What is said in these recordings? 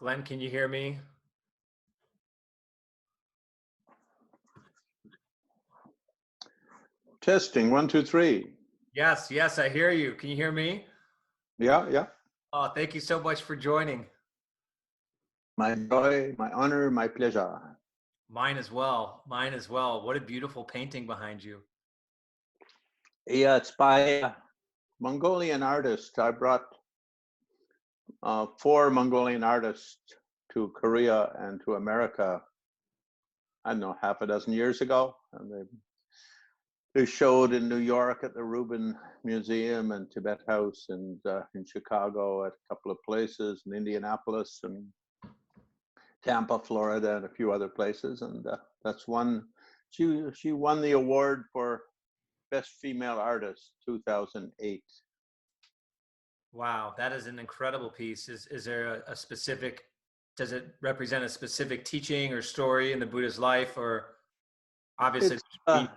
Glenn, can you hear me? Testing, 1, 2, 3. Yes, yes, I hear you. Can you hear me? Yeah, yeah. Oh, thank you so much for joining. My joy, my honor, my pleasure. Mine as well. Mine as well. What a beautiful painting behind you. Yeah, it's by a Mongolian artist. I brought 4 Mongolian artists to Korea and to America, I don't know, half a dozen years ago. And they showed in New York at the Rubin Museum and Tibet House, and in Chicago at a couple of places, in Indianapolis and Tampa, Florida, and a few other places. And that's one. She won the award for Best Female Artist 2008. Wow, that is an incredible piece. Is there a specific, does it represent a specific teaching or story in the Buddha's life, or obviously? Let's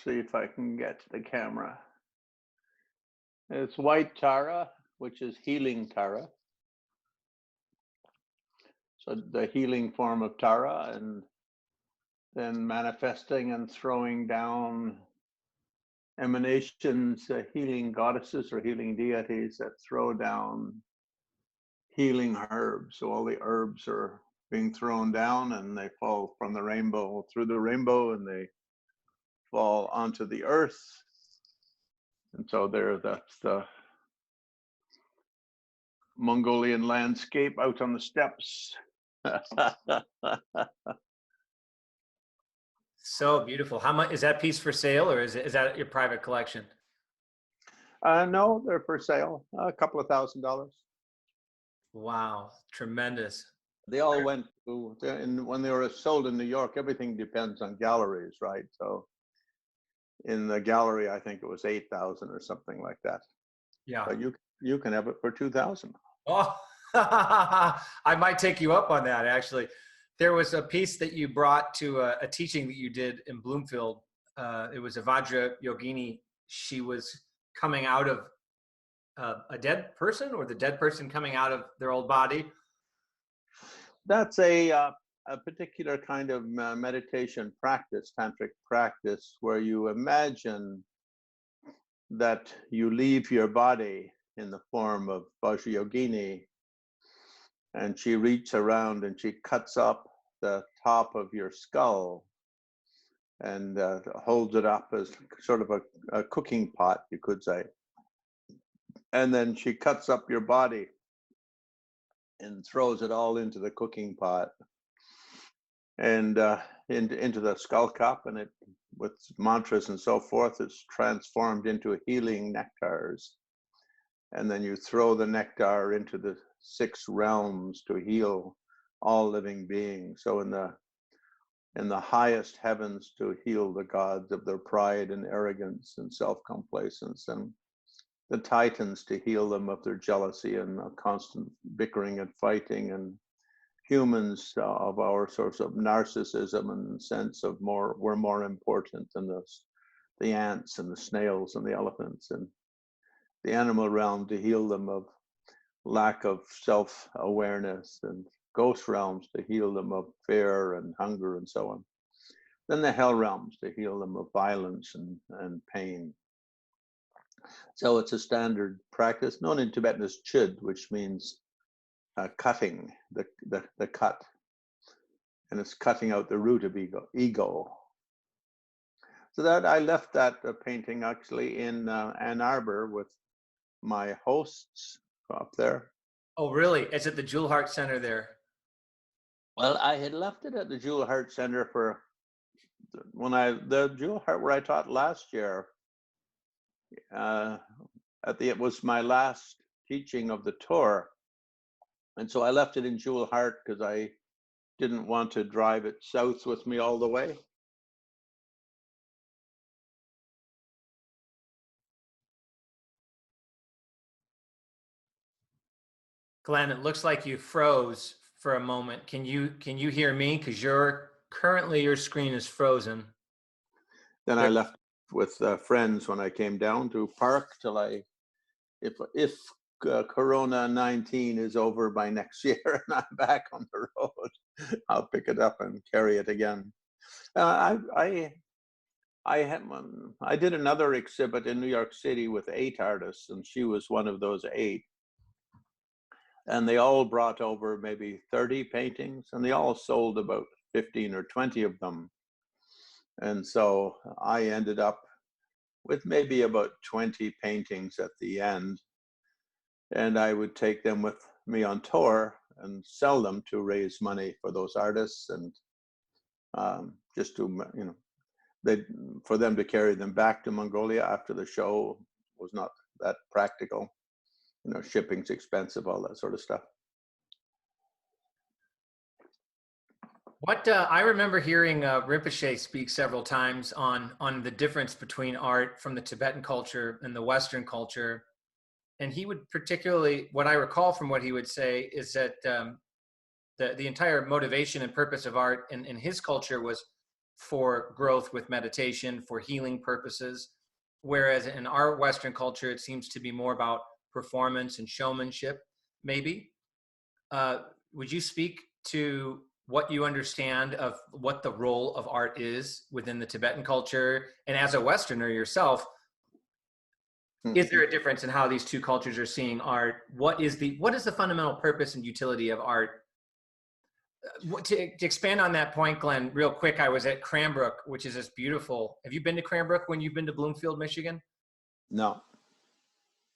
see if I can get to the camera. It's white Tara, which is healing Tara. So the healing form of Tara, and then manifesting and throwing down emanations, healing goddesses or healing deities that throw down healing herbs. So all the herbs are being thrown down and they fall from the rainbow, through the rainbow, and they fall onto the earth. And so that's the Mongolian landscape out on the steppes. So beautiful. How much is that piece for sale, or is that your private collection? No, they're for sale. A couple of $1,000s. Wow, tremendous. They all went to, and when they were sold in New York, everything depends on galleries, right? So in the gallery, I think it was 8,000 or something like that. Yeah. But you can have it for 2,000. Oh, I might take you up on that, actually. There was a piece that you brought to a teaching that you did in Bloomfield. It was a Vajra Yogini. She was coming out of a dead person, or the dead person coming out of their old body. That's a particular kind of meditation practice, tantric practice, where you imagine that you leave your body in the form of Vajra Yogini, and she reaches around and she cuts up the top of your skull and holds it up as sort of a cooking pot, you could say. And then she cuts up your body and throws it all into the cooking pot and into the skull cup, and it, with mantras and so forth, is transformed into healing nectars. And then you throw the nectar into the 6 realms to heal all living beings. So in the highest heavens, to heal the gods of their pride and arrogance and self-complacence, and the titans to heal them of their jealousy and constant bickering and fighting, and humans of our sorts of narcissism and sense of we're more important than the ants and the snails and the elephants, and the animal realm to heal them of lack of self-awareness, and ghost realms to heal them of fear and hunger and so on. Then the hell realms to heal them of violence and pain. So it's a standard practice known in Tibetan as chud, which means cutting, the cut. And it's cutting out the root of ego. So that I left that painting actually in Ann Arbor with my hosts up there. Oh, really? It's at the Jewel Heart Center there. Well, I had left it at the Jewel Heart Center for the Jewel Heart where I taught last year. It was my last teaching of the tour, and so I left it in Jewel Heart because I didn't want to drive it south with me all the way. Glenn, it looks like you froze for a moment. Can you hear me? Because currently your screen is frozen. Then I left with friends when I came down to park till if Corona-19 is over by next year and I'm back on the road, I'll pick it up and carry it again. I did another exhibit in New York City with 8 artists, and she was one of those 8. And they all brought over maybe 30 paintings, and they all sold about 15 or 20 of them. And so I ended up with maybe about 20 paintings at the end. And I would take them with me on tour and sell them to raise money for those artists, and just to, you know, for them to carry them back to Mongolia after the show was not that practical. You know, shipping's expensive, all that sort of stuff. What I remember hearing Rinpoche speak several times on the difference between art from the Tibetan culture and the Western culture, and he would particularly, what I recall from what he would say is that the entire motivation and purpose of art in his culture was for growth with meditation, for healing purposes, whereas in our Western culture, it seems to be more about performance and showmanship, maybe. Would you speak to what you understand of what the role of art is within the Tibetan culture? And as a Westerner yourself, is there a difference in how these two cultures are seeing art? What is the fundamental purpose and utility of art? To expand on that point, Glenn, real quick, I was at Cranbrook, which is this beautiful. Have you been to Cranbrook when you've been to Bloomfield, Michigan? No.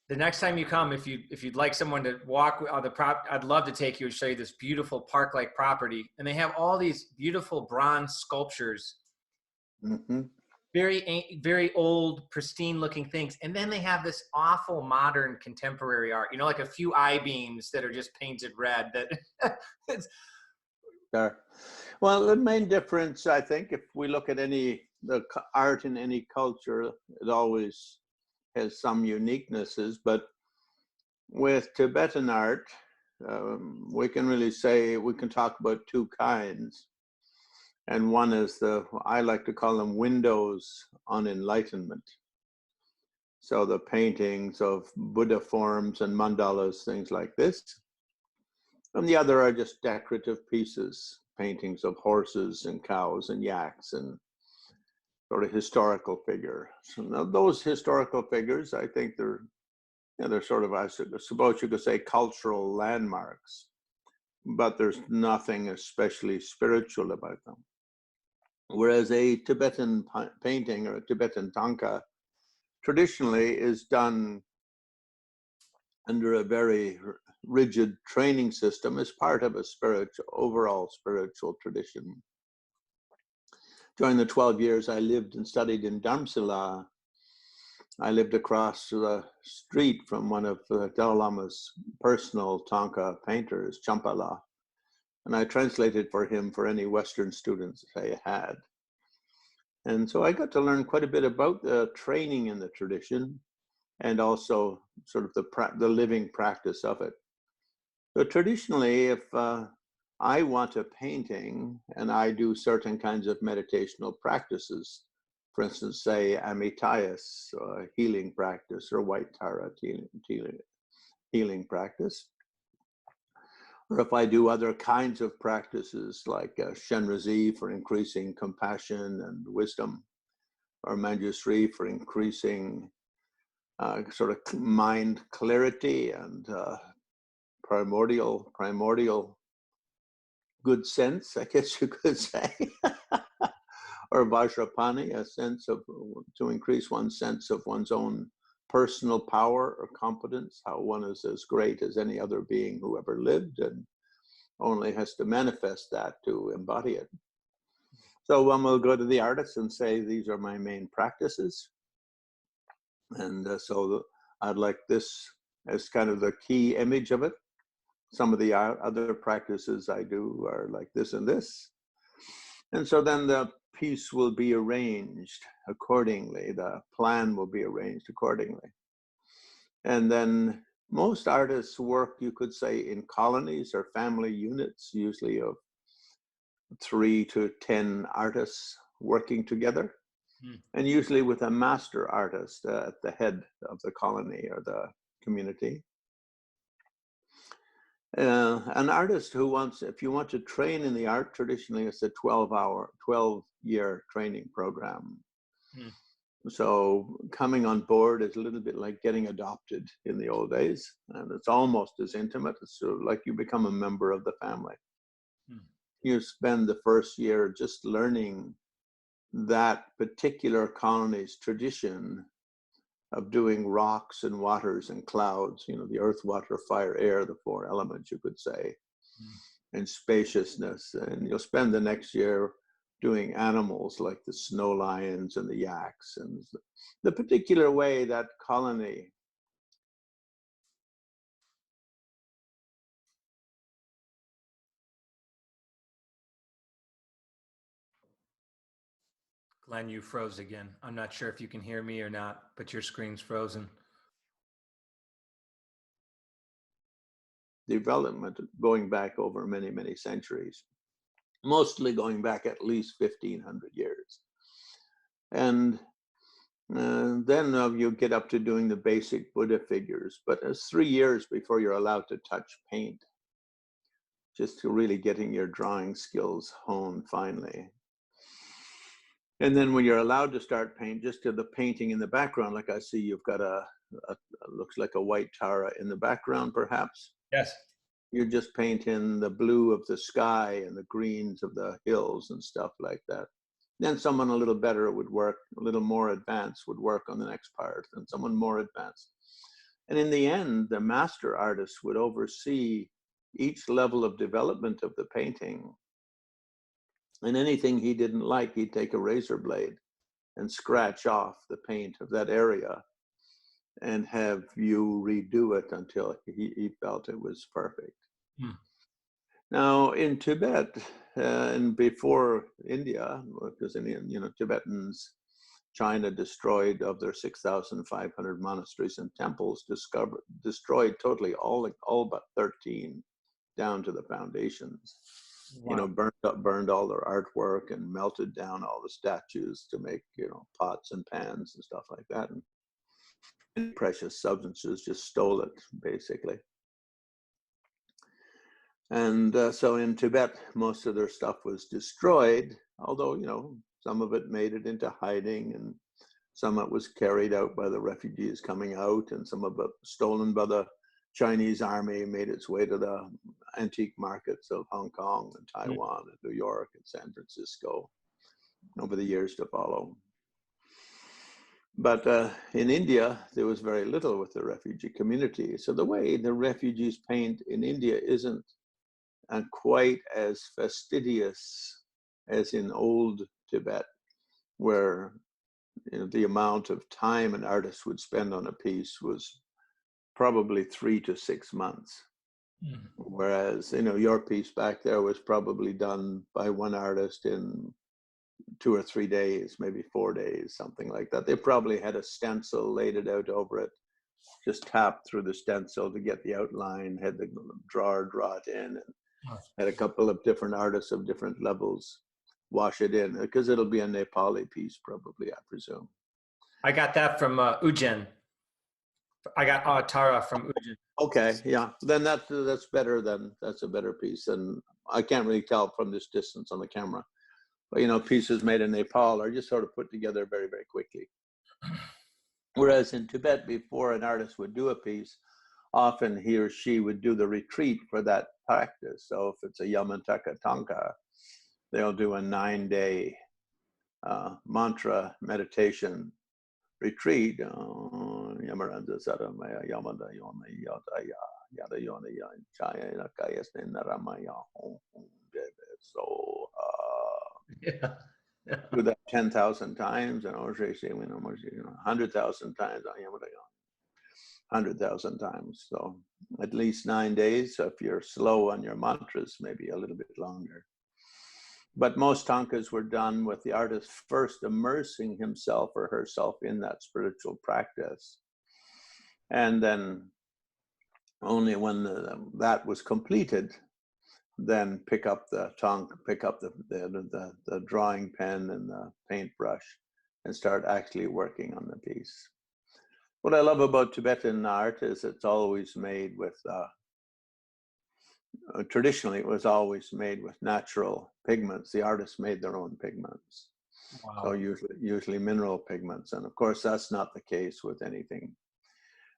The next time you come, if you'd like someone to walk on the I'd love to take you and show you this beautiful park-like property. And they have all these beautiful bronze sculptures, very old, pristine-looking things. And then they have this awful modern contemporary art. You know, like a few I-beams that are just painted red. That it's, Sure. Well, the main difference, I think, if we look at the art in any culture, it always has some uniquenesses. But with Tibetan art, we can really say we can talk about 2 kinds. And one is I like to call them windows on enlightenment. So the paintings of Buddha forms and mandalas, things like this. And the other are just decorative pieces, paintings of horses and cows and yaks and sort of historical figure. So now those historical figures, I think they're sort of, I suppose you could say, cultural landmarks, but there's nothing especially spiritual about them. Whereas a Tibetan painting or a Tibetan tanka traditionally is done under a very rigid training system as part of a overall spiritual tradition. During the 12 years I lived and studied in Dharamsala, I lived across the street from one of Dalai Lama's personal tanka painters, Champala, and I translated for him for any Western students I had. And so I got to learn quite a bit about the training in the tradition and also sort of the living practice of it. So traditionally, if I want a painting and I do certain kinds of meditational practices, for instance, say Amitayas, healing practice, or White Tara healing practice, or if I do other kinds of practices like Shenrezi for increasing compassion and wisdom, or Manjusri for increasing sort of mind clarity and primordial good sense, I guess you could say, or Vajrapani, a sense of, to increase one's sense of one's own personal power or competence, how one is as great as any other being who ever lived and only has to manifest that to embody it. So one will go to the artist and say, these are my main practices. And so I'd like this as kind of the key image of it. Some of the other practices I do are like this and this. And so then the piece will be arranged accordingly. The plan will be arranged accordingly. And then most artists work, you could say, in colonies or family units, usually of 3 to 10 artists working together, and usually with a master artist at the head of the colony or the community. An artist who wants, if you want to train in the art, traditionally it's a 12-year training program. Hmm. So coming on board is a little bit like getting adopted in the old days, and it's almost as intimate. It's sort of like you become a member of the family. Hmm. You spend the first year just learning that particular colony's tradition of doing rocks and waters and clouds, you know, the earth, water, fire, air, the four elements, you could say, Hmm. and spaciousness. And you'll spend the next year doing animals like the snow lions and the yaks, and the particular way that colony Glenn, you froze again. I'm not sure if you can hear me or not, but your screen's frozen. development going back over many, many centuries, mostly going back at least 1,500 years. And then you get up to doing the basic Buddha figures, but it's 3 years before you're allowed to touch paint, just to really getting your drawing skills honed finally. And then when you're allowed to start paint, just to the painting in the background, like I see you've got a looks like a white Tara in the background, perhaps. Yes. You're just painting the blue of the sky and the greens of the hills and stuff like that. Then someone a little better would work, a little more advanced would work on the next part, and someone more advanced. And in the end, the master artist would oversee each level of development of the painting. And anything he didn't like, he'd take a razor blade and scratch off the paint of that area and have you redo it until he felt it was perfect. Hmm. Now in Tibet and before India, because in Tibetans, China destroyed of their 6,500 monasteries and temples, destroyed totally all but 13 down to the foundations. Wow. Burned all their artwork and melted down all the statues to make pots and pans and stuff like that. And precious substances, just stole it basically. And so in Tibet, most of their stuff was destroyed, although, some of it made it into hiding and some of it was carried out by the refugees coming out, and some of it stolen by the Chinese army, made its way to the antique markets of Hong Kong and Taiwan and New York and San Francisco over the years to follow. But in India, there was very little with the refugee community. So the way the refugees paint in India isn't quite as fastidious as in old Tibet, where the amount of time an artist would spend on a piece was probably 3 to 6 months. Mm-hmm. Whereas, your piece back there was probably done by one artist in 2 or 3 days, maybe 4 days, something like that. They probably had a stencil, laid it out over it, just tapped through the stencil to get the outline, had the drawer draw it in, and had a couple of different artists of different levels wash it in, because it'll be a Nepali piece probably, I presume. I got that from Ujjain. I got Tara from Ujjain. Okay, yeah, then that's better. That's a better piece, and I can't really tell from this distance on the camera. But pieces made in Nepal are just sort of put together very, very quickly. Whereas in Tibet, before an artist would do a piece, often he or she would do the retreat for that practice. So if it's a Yamantaka Tanka, they'll do a 9-day mantra meditation retreat. Do that 10,000 times, and 100,000 times, 100,000 times. So at least 9 days. So if you're slow on your mantras, maybe a little bit longer. But most tankas were done with the artist first immersing himself or herself in that spiritual practice. And then only when that was completed, then pick up the drawing pen and the paintbrush and start actually working on the piece. What I love about Tibetan art is it's always made with traditionally it was always made with natural pigments. The artists made their own pigments. So Wow. usually mineral pigments. And of course, that's not the case with anything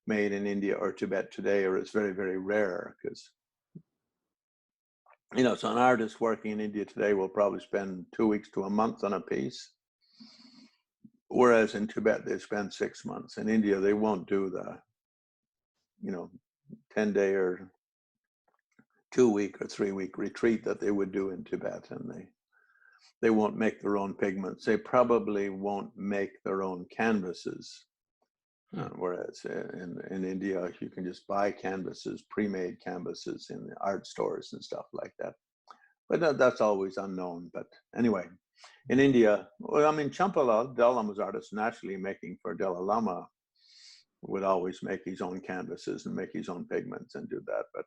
made in India or Tibet today, or it's very, very rare because, so an artist working in India today will probably spend 2 weeks to a month on a piece. Whereas in Tibet, they spend 6 months. In India, they won't do the, 10-day or 2-week or 3-week retreat that they would do in Tibet. And they won't make their own pigments. They probably won't make their own canvases. Whereas in India, you can just buy canvases, pre-made canvases in the art stores and stuff like that. But that's always unknown. But anyway, in India, well, I mean, Champala, Dalai Lama's artist, naturally making for Dalai Lama, would always make his own canvases and make his own pigments and do that. But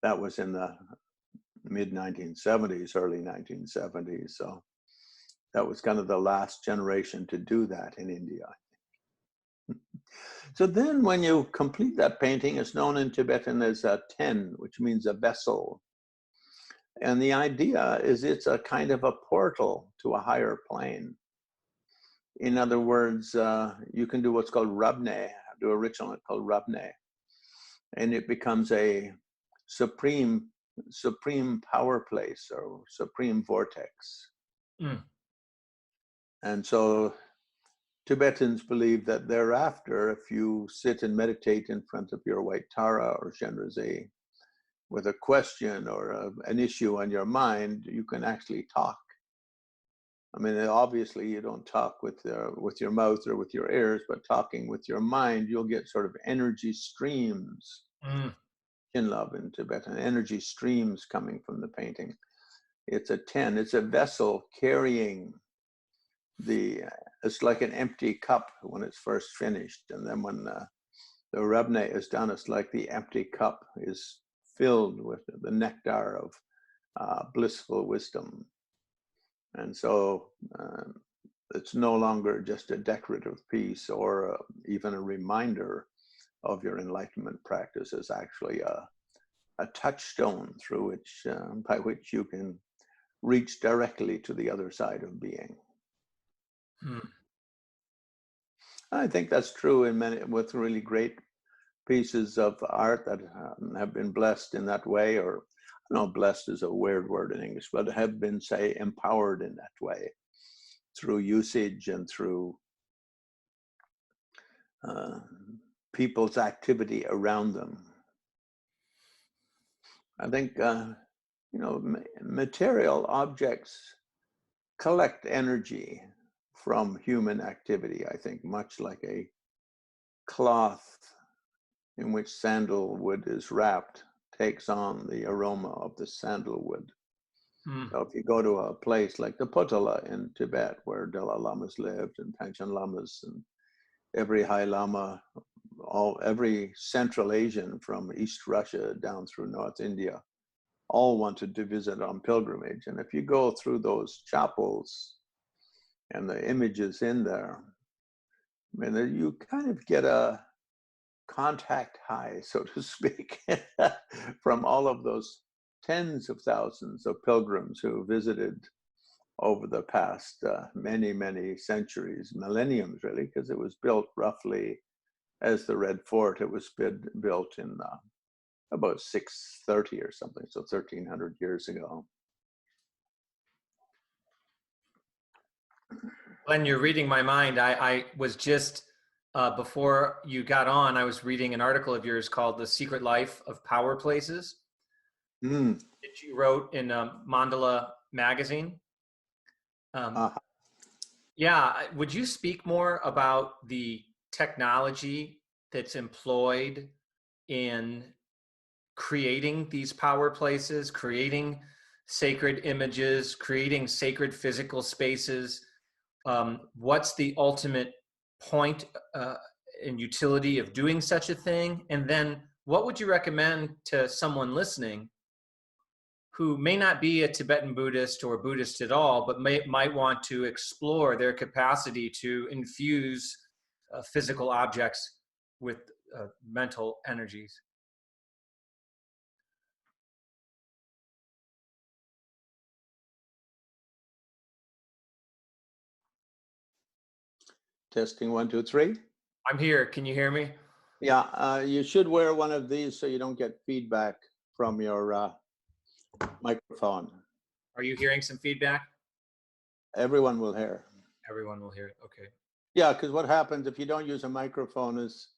that was in the mid-1970s, early 1970s. So that was kind of the last generation to do that in India. So then when you complete that painting, it's known in Tibetan as a ten, which means a vessel. And the idea is it's a kind of a portal to a higher plane. In other words, you can do what's called rabne, do a ritual called rabne, and it becomes a supreme power place or supreme vortex. Mm. And so Tibetans believe that thereafter, if you sit and meditate in front of your white Tara or Shenrezé with a question or an issue on your mind, you can actually talk. I mean, obviously you don't talk with your mouth or with your ears, but talking with your mind, you'll get sort of energy streams. Mm. Kinlab in Tibetan, energy streams coming from the painting. It's a ten, it's a vessel carrying it's like an empty cup when it's first finished. And then when the rabne is done, it's like the empty cup is filled with the nectar of blissful wisdom. And so it's no longer just a decorative piece or even a reminder of your enlightenment practice. It's actually a touchstone through which, by which you can reach directly to the other side of being. Mm. I think that's true in many, with really great pieces of art that have been blessed in that way, or I don't know, blessed is a weird word in English, but have been, say, empowered in that way through usage and through people's activity around them. I think, material objects collect energy from human activity, I think, much like a cloth in which sandalwood is wrapped takes on the aroma of the sandalwood. Mm. So if you go to a place like the Potala in Tibet, where Dalai Lamas lived and Panchen Lamas and every High Lama, every Central Asian from East Russia down through North India, all wanted to visit on pilgrimage. And if you go through those chapels and the images in there, I mean, you kind of get a contact high, so to speak, from all of those tens of thousands of pilgrims who visited over the past many, many centuries, millenniums really, because it was built roughly as the Red Fort. It was built in about 630 or something, so 1300 years ago. Glenn, you're reading my mind. I was just, before you got on, I was reading an article of yours called The Secret Life of Power Places that you wrote in Mandala magazine. Yeah, would you speak more about the technology that's employed in creating these power places, creating sacred images, creating sacred physical spaces? What's the ultimate point and utility of doing such a thing? And then what would you recommend to someone listening who may not be a Tibetan Buddhist or Buddhist at all, but might want to explore their capacity to infuse physical objects with mental energies? Testing 1, 2, 3. I'm here. Can you hear me? Yeah, you should wear one of these so you don't get feedback from your microphone. Are you hearing some feedback? Everyone will hear. Everyone will hear it. Okay. Yeah, because what happens if you don't use a microphone is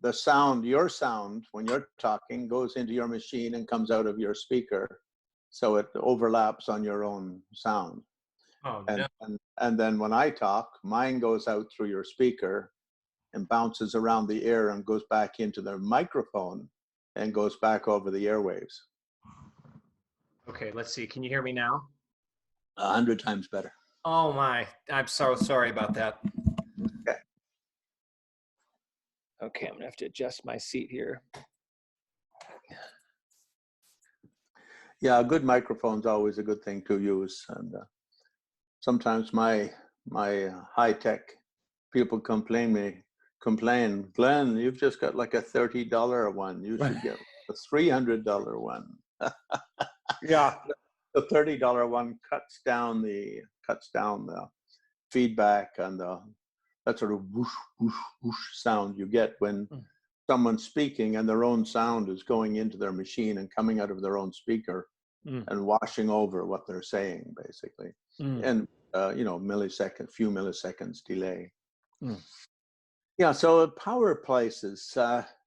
the sound, your sound, when you're talking, goes into your machine and comes out of your speaker. So it overlaps on your own sound. Oh, And, no. and then when I talk, mine goes out through your speaker and bounces around the air and goes back into the microphone and goes back over the airwaves. Okay, let's see. Can you hear me now? 100 times better. Oh my, I'm so sorry about that. Okay. Okay, I'm gonna have to adjust my seat here. Yeah, a good microphone's always a good thing to use. And sometimes my high-tech people complain, Glenn, you've just got like a $30 one. You should get a $300 one. Yeah. The $30 one cuts down the feedback and that sort of whoosh, whoosh, whoosh sound you get when someone's speaking and their own sound is going into their machine and coming out of their own speaker and washing over what they're saying, basically. And, few milliseconds delay. Yeah, so power places.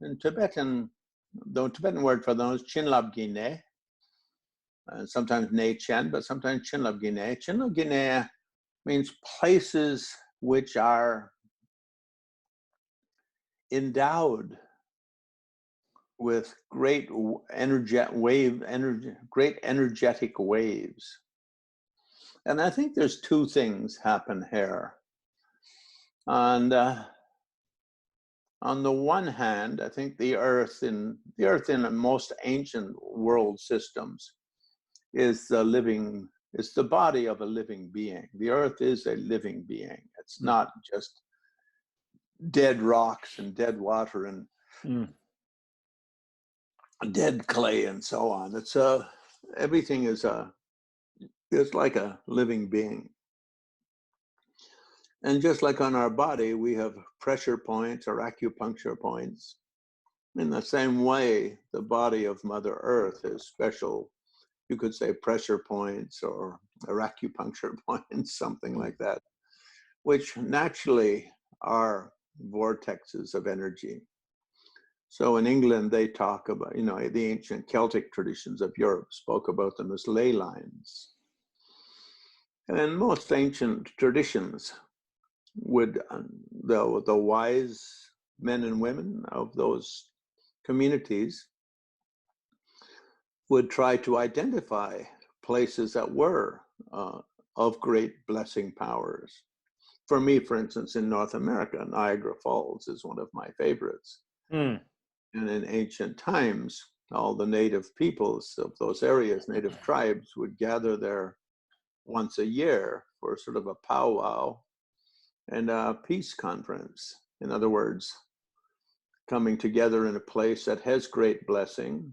In Tibetan, the Tibetan word for those, Chinlabgine, and sometimes Ne-Chen, but sometimes Chinlabgine. Chinlabgine means places which are endowed with great energetic waves. And I think there's two things happen here. And on the one hand, I think the earth in most ancient world systems is the body of a living being. The earth is a living being. It's not just dead rocks and dead water and dead clay and so on. It's everything is like a living being. And just like on our body, we have pressure points or acupuncture points. In the same way, the body of Mother Earth is special, you could say, pressure points or acupuncture points, something like that, which naturally are vortexes of energy. So in England, they talk about, the ancient Celtic traditions of Europe spoke about them as ley lines. And in most ancient traditions, would the wise men and women of those communities would try to identify places that were of great blessing powers. For me, for instance, in North America, Niagara Falls is one of my favorites. And in ancient times, all the native peoples of those areas, native tribes, would gather there once a year for sort of a powwow and a peace conference. In other words, coming together in a place that has great blessing.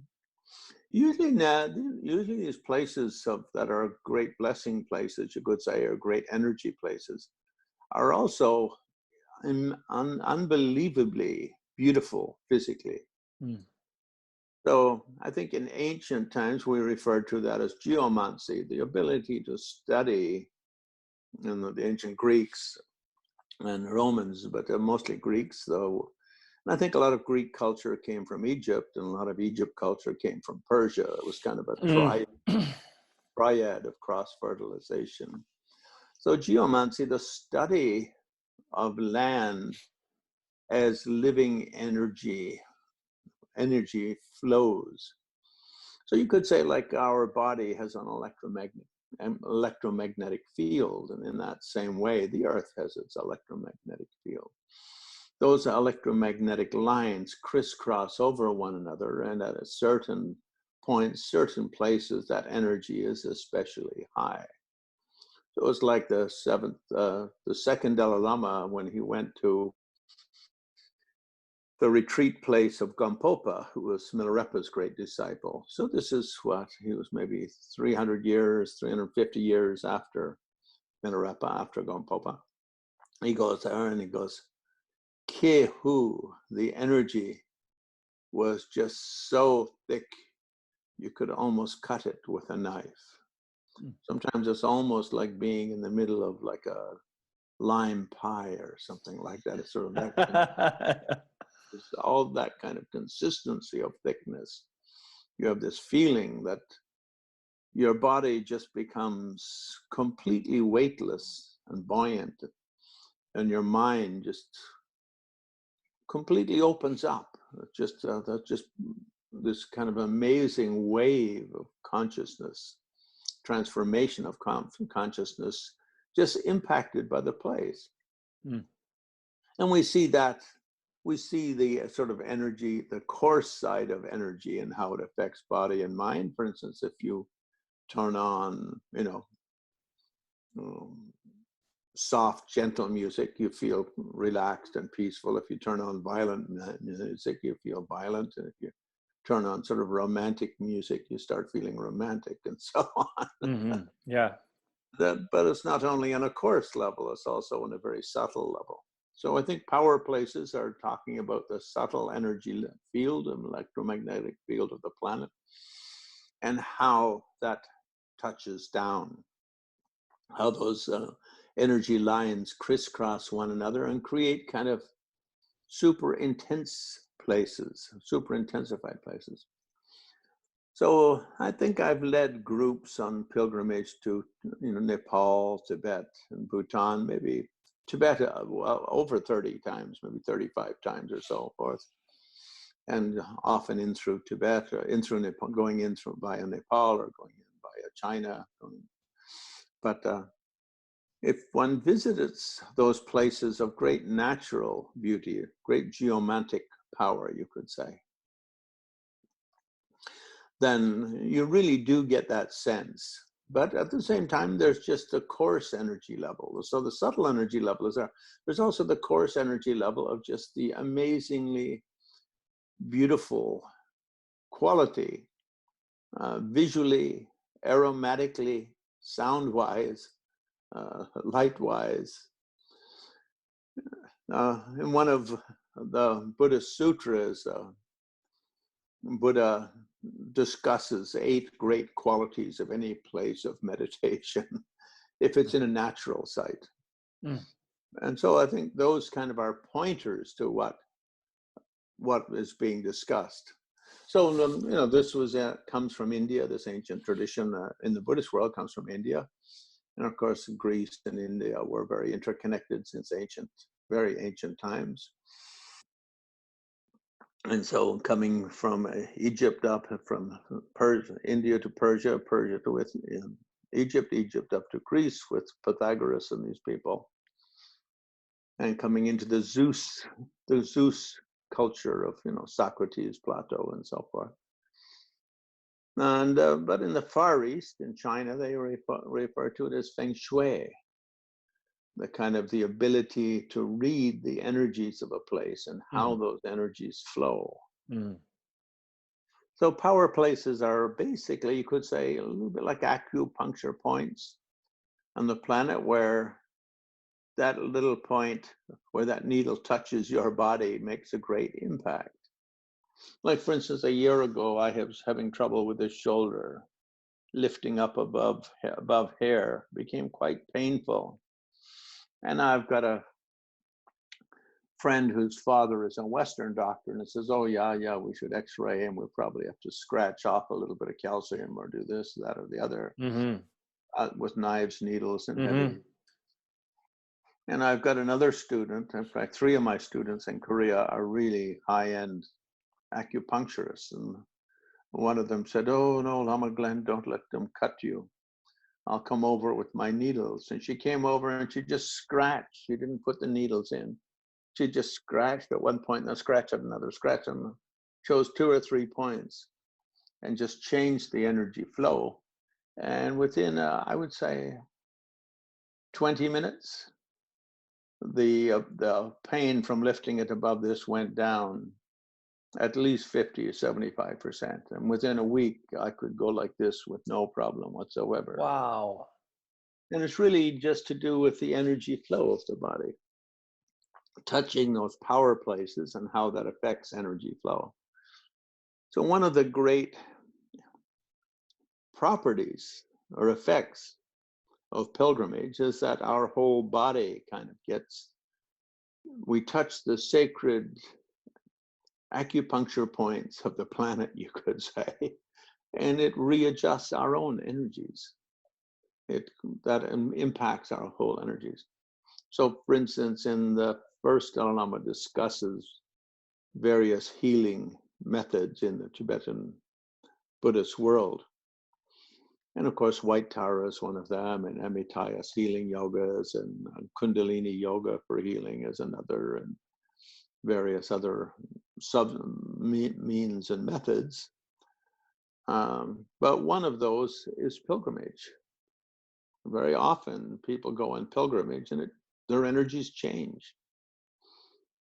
Usually these places that are great blessing places, you could say, or great energy places, are also unbelievably beautiful physically. So I think in ancient times, we referred to that as geomancy, the ability to study, the ancient Greeks and Romans, but mostly Greeks, though. And I think a lot of Greek culture came from Egypt, and a lot of Egypt culture came from Persia. It was kind of a triad of cross-fertilization. So geomancy, the study of land as living energy flows. So you could say, like, our body has an electromagnetic field, and in that same way, the earth has its electromagnetic field. Those electromagnetic lines crisscross over one another, and at a certain point, certain places, that energy is especially high. So it's like the second Dalai Lama, when he went to the retreat place of Gampopa, who was Milarepa's great disciple. So this is he was maybe 350 years after Milarepa, after Gampopa. He goes there and he goes, Kehu, the energy was just so thick you could almost cut it with a knife. Mm. Sometimes it's almost like being in the middle of like a lime pie or something like that. It's sort of that kind of, it's all that kind of consistency of thickness. You have this feeling that your body just becomes completely weightless and buoyant, and your mind just completely opens up. That's just this kind of amazing wave of consciousness, transformation of consciousness, just impacted by the place. Mm. And we see that, we see the sort of energy, the coarse side of energy and how it affects body and mind. For instance, if you turn on, soft, gentle music, you feel relaxed and peaceful. If you turn on violent music, you feel violent. And if you turn on sort of romantic music, you start feeling romantic, and so on. Mm-hmm. Yeah. But it's not only on a coarse level, it's also on a very subtle level. So I think power places are talking about the subtle energy field and electromagnetic field of the planet and how that touches down, how those energy lines crisscross one another and create kind of super intense places, super intensified places. So I think I've led groups on pilgrimage to, Nepal, Tibet, and Bhutan, maybe Tibet well, over 30 times, maybe 35 times or so forth, and often in through Tibet, or in through Nepal, going in through via Nepal or going in via China. But if one visits those places of great natural beauty, great geomantic power, you could say, then you really do get that sense. But at the same time, there's just the coarse energy level. So the subtle energy level is there. There's also the coarse energy level of just the amazingly beautiful quality, visually, aromatically, sound-wise, light-wise. In one of the Buddhist sutras, Buddha discusses 8 great qualities of any place of meditation if it's in a natural site. Mm. And so I think those kind of are pointers to what is being discussed. So this comes from India. This ancient tradition in the Buddhist world comes from India, and of course Greece and India were very interconnected since very ancient times. And so coming from Egypt up, from Persia, India to Persia, Persia to Egypt, Egypt up to Greece with Pythagoras and these people, and coming into the Zeus culture of Socrates, Plato, and so forth. And but in the Far East, in China, they refer to it as Feng Shui, the kind of the ability to read the energies of a place and how those energies flow. Mm. So power places are basically, you could say, a little bit like acupuncture points on the planet, where that little point where that needle touches your body makes a great impact. Like, for instance, a year ago, I was having trouble with the shoulder. Lifting up above hair became quite painful. And I've got a friend whose father is a Western doctor, and it says, oh, yeah, we should x-ray, and we'll probably have to scratch off a little bit of calcium or do this, that, or the other, with knives, needles, and heavy. And I've got another student, in fact, 3 of my students in Korea are really high-end acupuncturists. And one of them said, oh, no, Lama Glenn, don't let them cut you. I'll come over with my needles. And she came over and she just scratched. She didn't put the needles in. She just scratched at one point, and then scratched at another, scratch, and chose 2 or 3 points and just changed the energy flow. And within, I would say, 20 minutes, the pain from lifting it above this went down at least 50 or 75%. And within a week, I could go like this with no problem whatsoever. Wow. And it's really just to do with the energy flow of the body. touching those power places and how that affects energy flow. So one of the great properties or effects of pilgrimage is that our whole body kind of gets, we touch the sacred acupuncture points of the planet, you could say, and it readjusts our own energies. That impacts our whole energies. So, for instance, in the first Dalai Lama discusses various healing methods in the Tibetan Buddhist world. And of course, White Tara is one of them, and Amityas healing yogas, and Kundalini yoga for healing is another, and various other means and methods. But one of those is pilgrimage. Very often people go on pilgrimage and their energies change.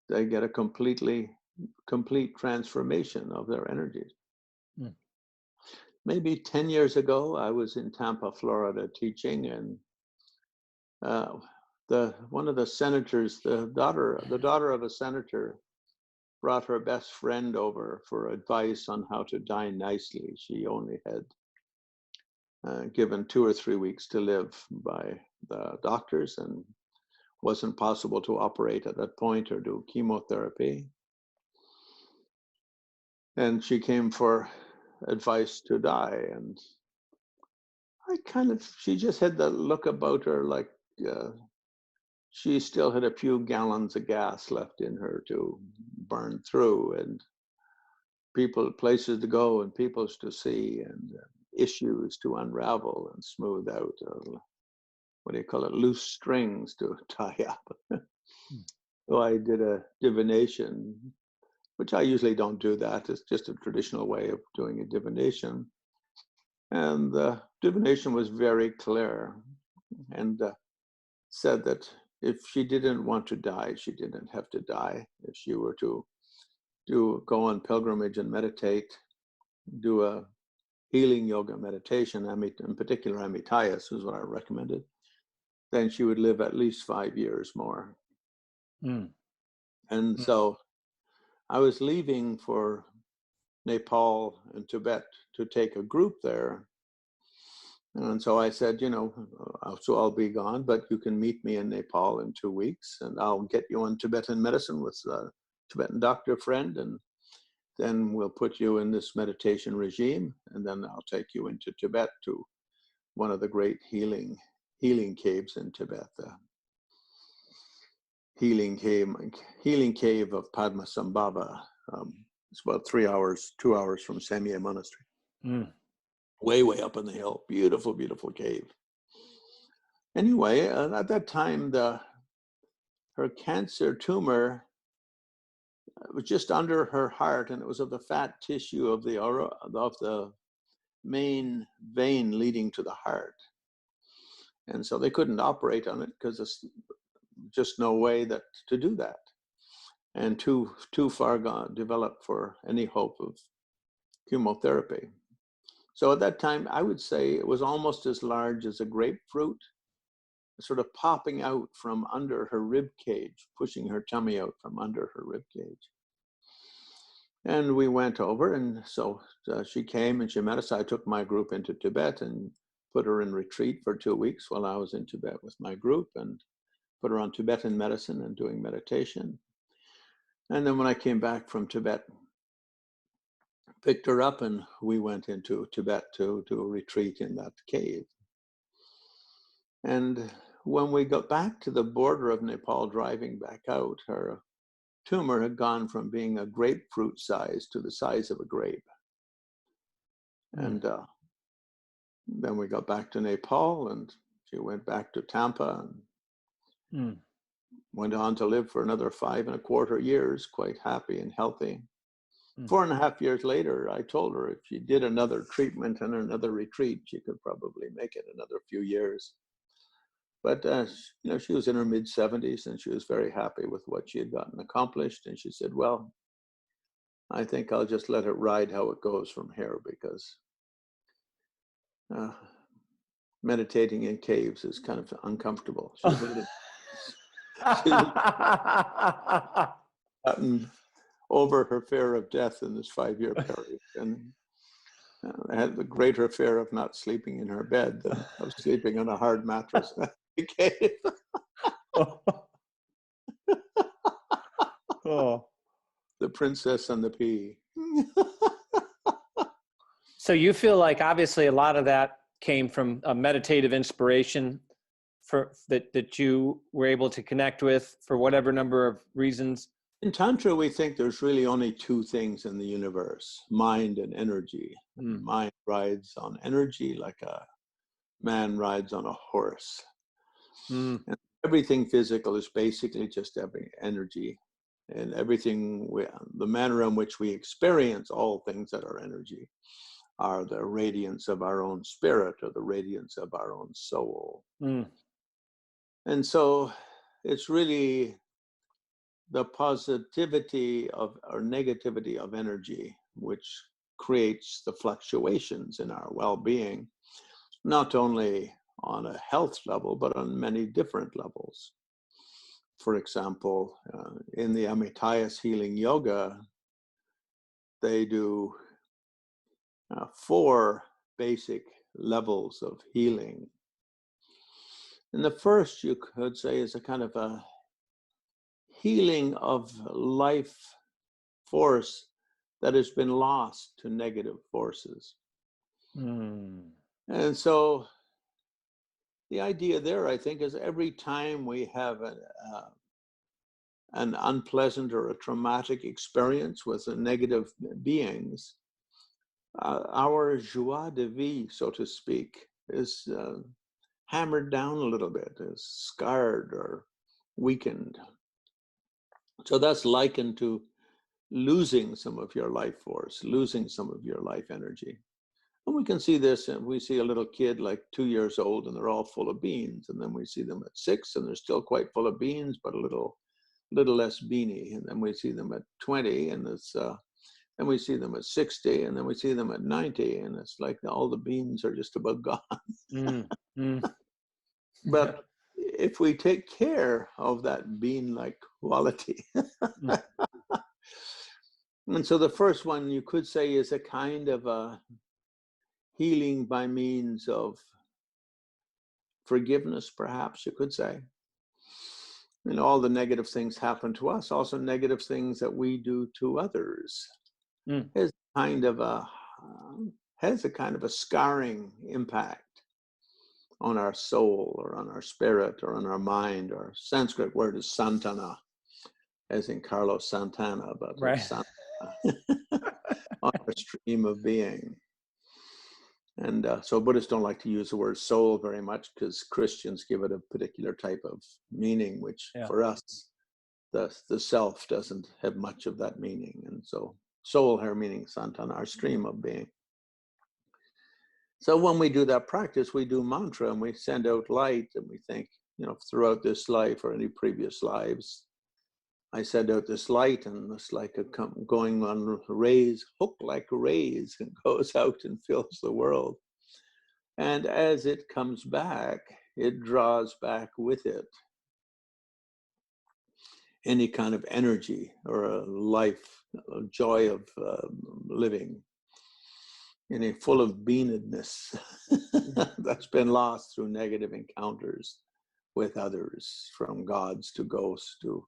They get a complete transformation of their energies. Mm. Maybe 10 years ago, I was in Tampa, Florida, teaching, and one of the senators, the daughter of a senator, brought her best friend over for advice on how to die nicely. She only had given 2 or 3 weeks to live by the doctors, and wasn't possible to operate at that point or do chemotherapy. And she came for advice to die, and she just had the look about her like she still had a few gallons of gas left in her to burn through, and places to go and peoples to see, and issues to unravel and smooth out. What do you call it? Loose strings to tie up. So I did a divination, which I usually don't do that. It's just a traditional way of doing a divination. And the divination was very clear, and said that if she didn't want to die, she didn't have to die. If she were to go on pilgrimage and meditate, do a healing yoga meditation, in particular Amityas is what I recommended, then she would live at least 5 years more. And so I was leaving for Nepal and Tibet to take a group there. And so I said, so I'll be gone, but you can meet me in Nepal in 2 weeks, and I'll get you on Tibetan medicine with a Tibetan doctor friend, and then we'll put you in this meditation regime, and then I'll take you into Tibet to one of the great healing caves in Tibet, the healing cave of Padmasambhava. It's about 2 hours from Samye Monastery. Way up in the hill. Beautiful, beautiful cave. Anyway, at that time, her cancer tumor was just under her heart, and it was of the fat tissue of the main vein leading to the heart. And so they couldn't operate on it because there's just no way to do that, and too far gone, developed for any hope of chemotherapy. So at that time, I would say it was almost as large as a grapefruit, sort of popping out from under her rib cage, pushing her tummy out from under her rib cage. And we went over, and so she came and she met us. I took my group into Tibet and put her in retreat for 2 weeks while I was in Tibet with my group, and put her on Tibetan medicine and doing meditation. And then when I came back from Tibet, picked her up, and we went into Tibet to do a retreat in that cave. And when we got back to the border of Nepal, driving back out, her tumor had gone from being a grapefruit size to the size of a grape. And then we got back to Nepal, and she went back to Tampa and went on to live for another 5.25 years, quite happy and healthy. 4.5 years later, I told her if she did another treatment and another retreat, she could probably make it another few years. But she was in her mid-70s, and she was very happy with what she had gotten accomplished. And she said, well, I think I'll just let it ride how it goes from here, because meditating in caves is kind of uncomfortable. She's gotten over her fear of death in this 5-year period, and had the greater fear of not sleeping in her bed than of sleeping on a hard mattress. Okay. Oh. The princess and the pea. So you feel like obviously a lot of that came from a meditative inspiration that you were able to connect with for whatever number of reasons. In Tantra, we think there's really only two things in the universe, mind and energy. Mind rides on energy like a man rides on a horse. And everything physical is basically just energy. And everything, the manner in which we experience all things that are energy are the radiance of our own spirit or the radiance of our own soul. And so it's really the positivity of or negativity of energy which creates the fluctuations in our well-being, not only on a health level, but on many different levels. For example, in the Amitayas healing yoga, they do 4 basic levels of healing. And the first, you could say, is a kind of a healing of life force that has been lost to negative forces. And so the idea there, I think, is every time we have an unpleasant or a traumatic experience with the negative beings, our joie de vivre, so to speak, is hammered down a little bit, is scarred or weakened. So that's likened to losing some of your life force, losing some of your life energy. And we can see this, and we see a little kid like 2 years old and they're all full of beans. And then we see them at 6 and they're still quite full of beans, but a little less beanie. And then we see them at 20 and then we see them at 60 and then we see them at 90. And it's like all the beans are just about gone. But if we take care of that bean-like quality, and so the first one you could say is a kind of a healing by means of forgiveness, perhaps you could say. And all the negative things happen to us, also negative things that we do to others. Has a kind of a scarring impact on our soul or on our spirit or on our mind. Our Sanskrit word is santana, as in Carlos Santana, but right. Santana on our stream of being. And so Buddhists don't like to use the word soul very much because Christians give it a particular type of meaning, which for us, the self doesn't have much of that meaning. And so soul here meaning santana, our stream of being. So when we do that practice, we do mantra and we send out light and we think, throughout this life or any previous lives, I send out this light and it's like going on rays, hook like rays, and goes out and fills the world. And as it comes back, it draws back with it any kind of energy or a life, a joy of living, any full of beanedness that's been lost through negative encounters with others, from gods to ghosts to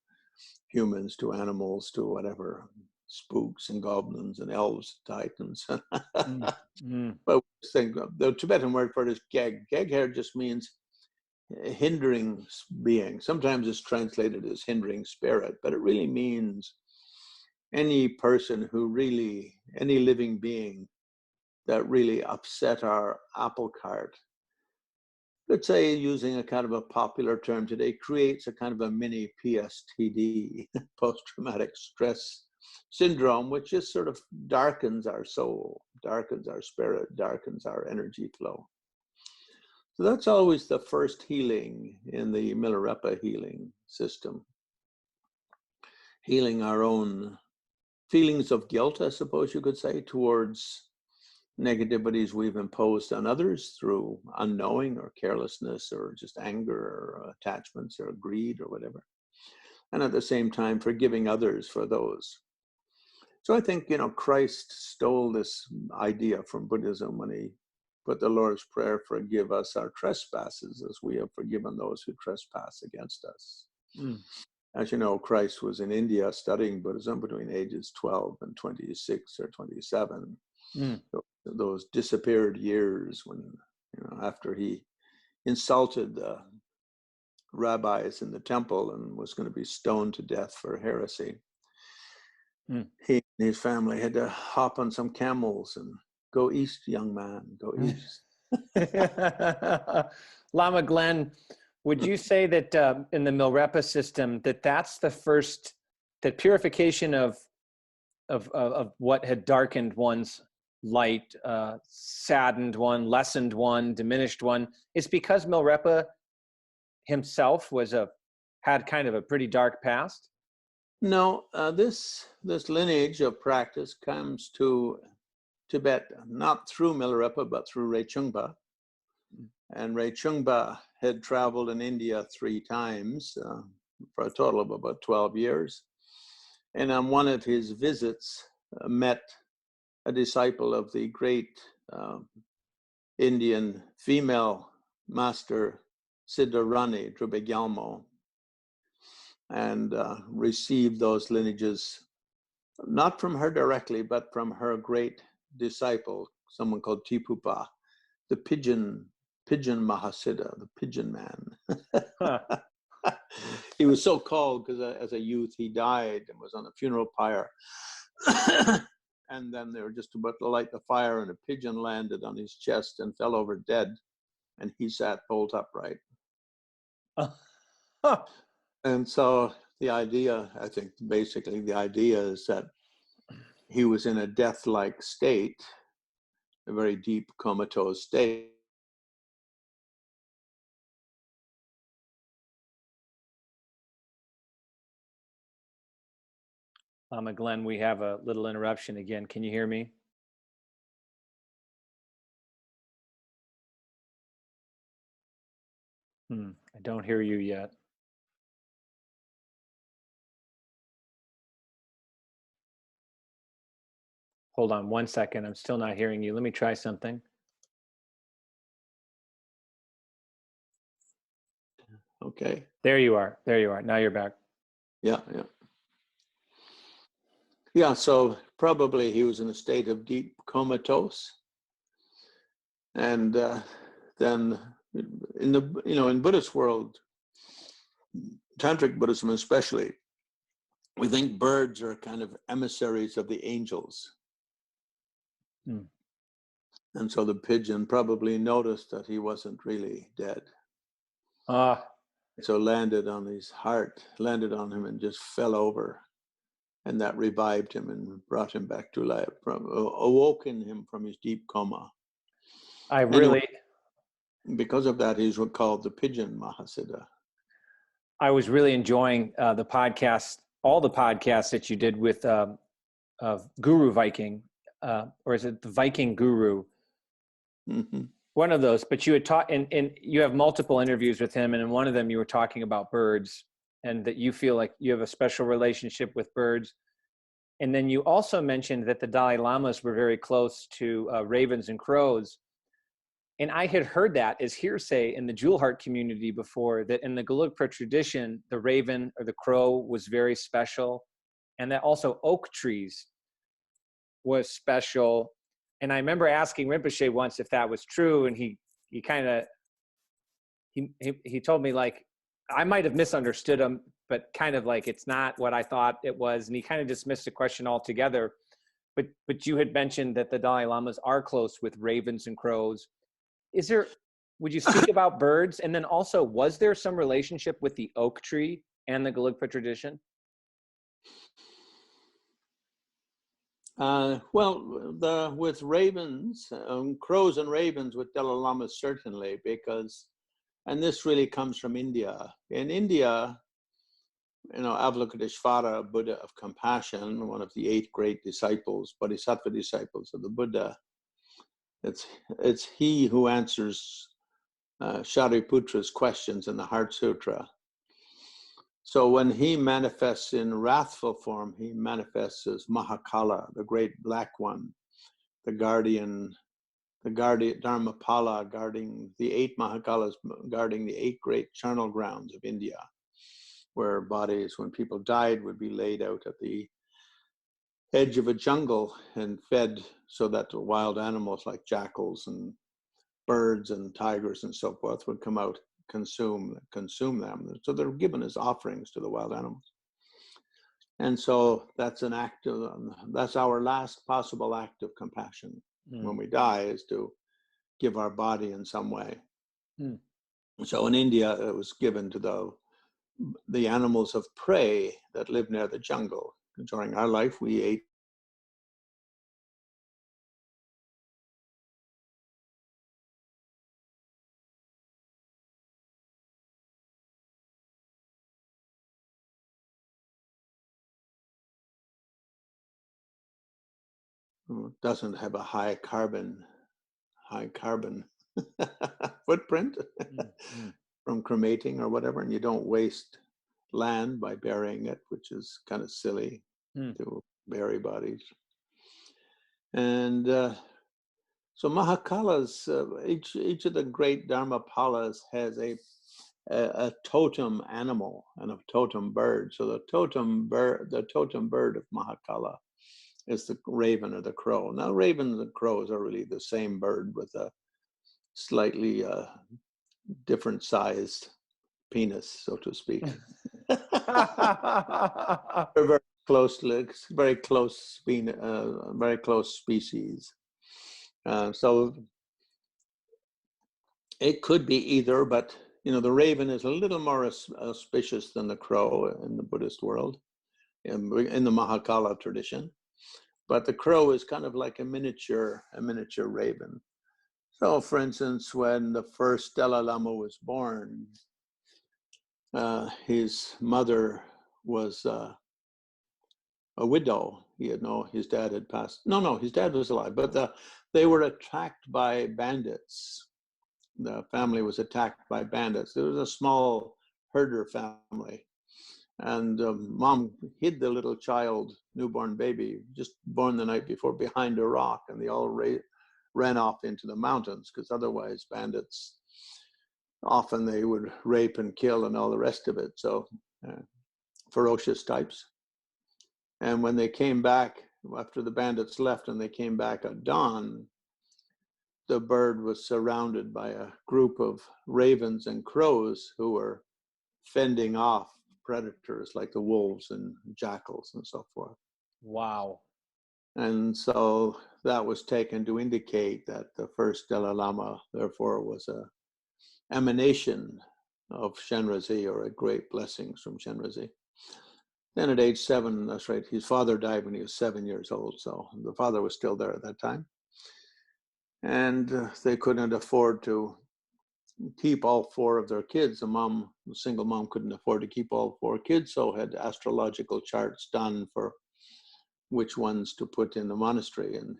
humans to animals to whatever, spooks and goblins and elves, titans. But think the Tibetan word for it is geg. Geg here just means hindering being. Sometimes it's translated as hindering spirit, but it really means any person any living being that really upset our apple cart. Let's say, using a kind of a popular term today, creates a kind of a mini PSTD, post-traumatic stress syndrome, which just sort of darkens our soul, darkens our spirit, darkens our energy flow. So that's always the first healing in the Milarepa healing system. Healing our own feelings of guilt, I suppose you could say, towards negativities we've imposed on others through unknowing or carelessness or just anger or attachments or greed or whatever. and at the same time forgiving others for those. So I think, Christ stole this idea from Buddhism when he put the Lord's Prayer, forgive us our trespasses as we have forgiven those who trespass against us. Mm. As you know, Christ was in India studying Buddhism between ages 12 and 26 or 27. Mm. Those disappeared years when, after he insulted the rabbis in the temple and was going to be stoned to death for heresy. Mm. He and his family had to hop on some camels and go east, young man, go east. Lama Glenn, would you say that in the Milarepa system that's the first, that purification of what had darkened one's light, saddened one, lessened one, diminished one, is because Milarepa himself had kind of a pretty dark past? No, this lineage of practice comes to Tibet, not through Milarepa, but through Rechungpa. And Rechungpa had traveled in India 3 times for a total of about 12 years. And on one of his visits, met a disciple of the great Indian female master Siddharani Drupegyalmo, and received those lineages, not from her directly, but from her great disciple, someone called Tipupa, the pigeon Mahasiddha, the pigeon man. Huh. He was so called because as a youth he died and was on a funeral pyre. And then they were just about to light the fire and a pigeon landed on his chest and fell over dead. And he sat bolt upright. And so the idea, I think basically the idea is that he was in a death-like state, a very deep comatose state. Lama Glenn, we have a little interruption again. Can you hear me? I don't hear you yet. Hold on 1 second. I'm still not hearing you. Let me try something. Okay. There you are. There you are. Now you're back. Yeah. Yeah, so probably he was in a state of deep comatose. And then in the, in Buddhist world, Tantric Buddhism especially, we think birds are kind of emissaries of the angels. And so the pigeon probably noticed that he wasn't really dead. So landed on his heart, landed on him and just fell over. And that revived him and brought him back to life, awoken him from his deep coma. Because of that, he's called the pigeon Mahasiddha. I was really enjoying the podcast, all the podcasts that you did with Guru Viking, or is it the Viking Guru? Mm-hmm. One of those, but you had taught, and you have multiple interviews with him, and in one of them you were talking about birds, and that you feel like you have a special relationship with birds. And then you also mentioned that the Dalai Lamas were very close to ravens and crows. And I had heard that as hearsay in the Jewel Heart community before, that in the Gelugpa tradition, the raven or the crow was very special, and that also oak trees was special. And I remember asking Rinpoche once if that was true, and he told me, like, I might have misunderstood him, but kind of like it's not what I thought it was, and he kind of dismissed the question altogether. But you had mentioned that the Dalai Lamas are close with ravens and crows. Would you speak about birds? And then also, was there some relationship with the oak tree and the Gelugpa tradition? With ravens, crows and ravens with Dalai Lamas certainly, because, and this really comes from India. In India, Avalokiteshvara, Buddha of compassion, one of the 8 great disciples, Bodhisattva disciples of the Buddha, it's he who answers Shariputra's questions in the Heart Sutra. So when he manifests in wrathful form, he manifests as Mahakala, the great black one, the guardian Dharmapala, guarding the 8 Mahakalas, guarding the 8 great charnel grounds of India, where bodies, when people died, would be laid out at the edge of a jungle and fed so that the wild animals like jackals and birds and tigers and so forth would come out, consume them. So they're given as offerings to the wild animals. And so that's an act of, that's our last possible act of compassion when we die, is to give our body in some way. So in India, it was given to the animals of prey that live near the jungle. During our life, we ate doesn't have a high carbon footprint from cremating or whatever, and you don't waste land by burying it, which is kind of silly to bury bodies. And so Mahakalas, each of the great Dharmapalas has a totem animal and a totem bird. So the totem bird of Mahakala is the raven or the crow. Now, ravens and crows are really the same bird with a slightly different sized penis, so to speak. They're very close, very close species. So it could be either, but the raven is a little more auspicious than the crow in the Buddhist world, in the Mahakala tradition. But the crow is kind of like a miniature raven. So, for instance, when the first Dalai Lama was born, his mother was a widow. His dad had passed. No, his dad was alive, but they were attacked by bandits. The family was attacked by bandits. It was a small herder family. And mom hid the little child, newborn baby, just born the night before, behind a rock. And they all ran off into the mountains, because otherwise bandits, often they would rape and kill and all the rest of it. So ferocious types. And when they came back, after the bandits left and they came back at dawn, the bird was surrounded by a group of ravens and crows who were fending off predators like the wolves and jackals and so forth. Wow. And so that was taken to indicate that the first Dalai Lama, therefore, was an emanation of Shenrezi, or a great blessings from Shenrezi. Then at age 7, that's right, his father died when he was 7 years old. So the father was still there at that time. And they couldn't afford to keep all 4 of their kids. A single mom couldn't afford to keep all 4 kids, so had astrological charts done for which ones to put in the monastery. And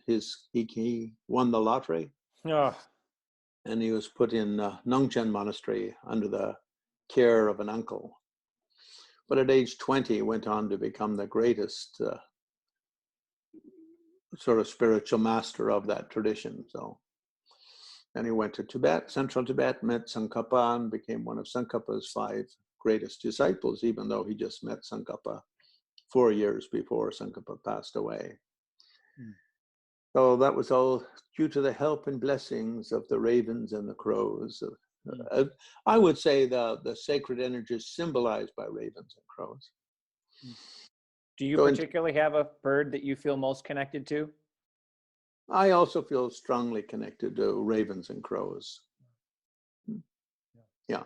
he won the lottery. And he was put in Nongchen Monastery under the care of an uncle. But at age 20, he went on to become the greatest sort of spiritual master of that tradition. So, and he went to Tibet, central Tibet, met Tsongkhapa, and became one of Tsongkhapa's 5 greatest disciples, even though he just met Tsongkhapa 4 years before Tsongkhapa passed away. So that was all due to the help and blessings of the ravens and the crows. I would say the sacred energy is symbolized by ravens and crows. Do you particularly have a bird that you feel most connected to? I also feel strongly connected to ravens and crows. Yeah.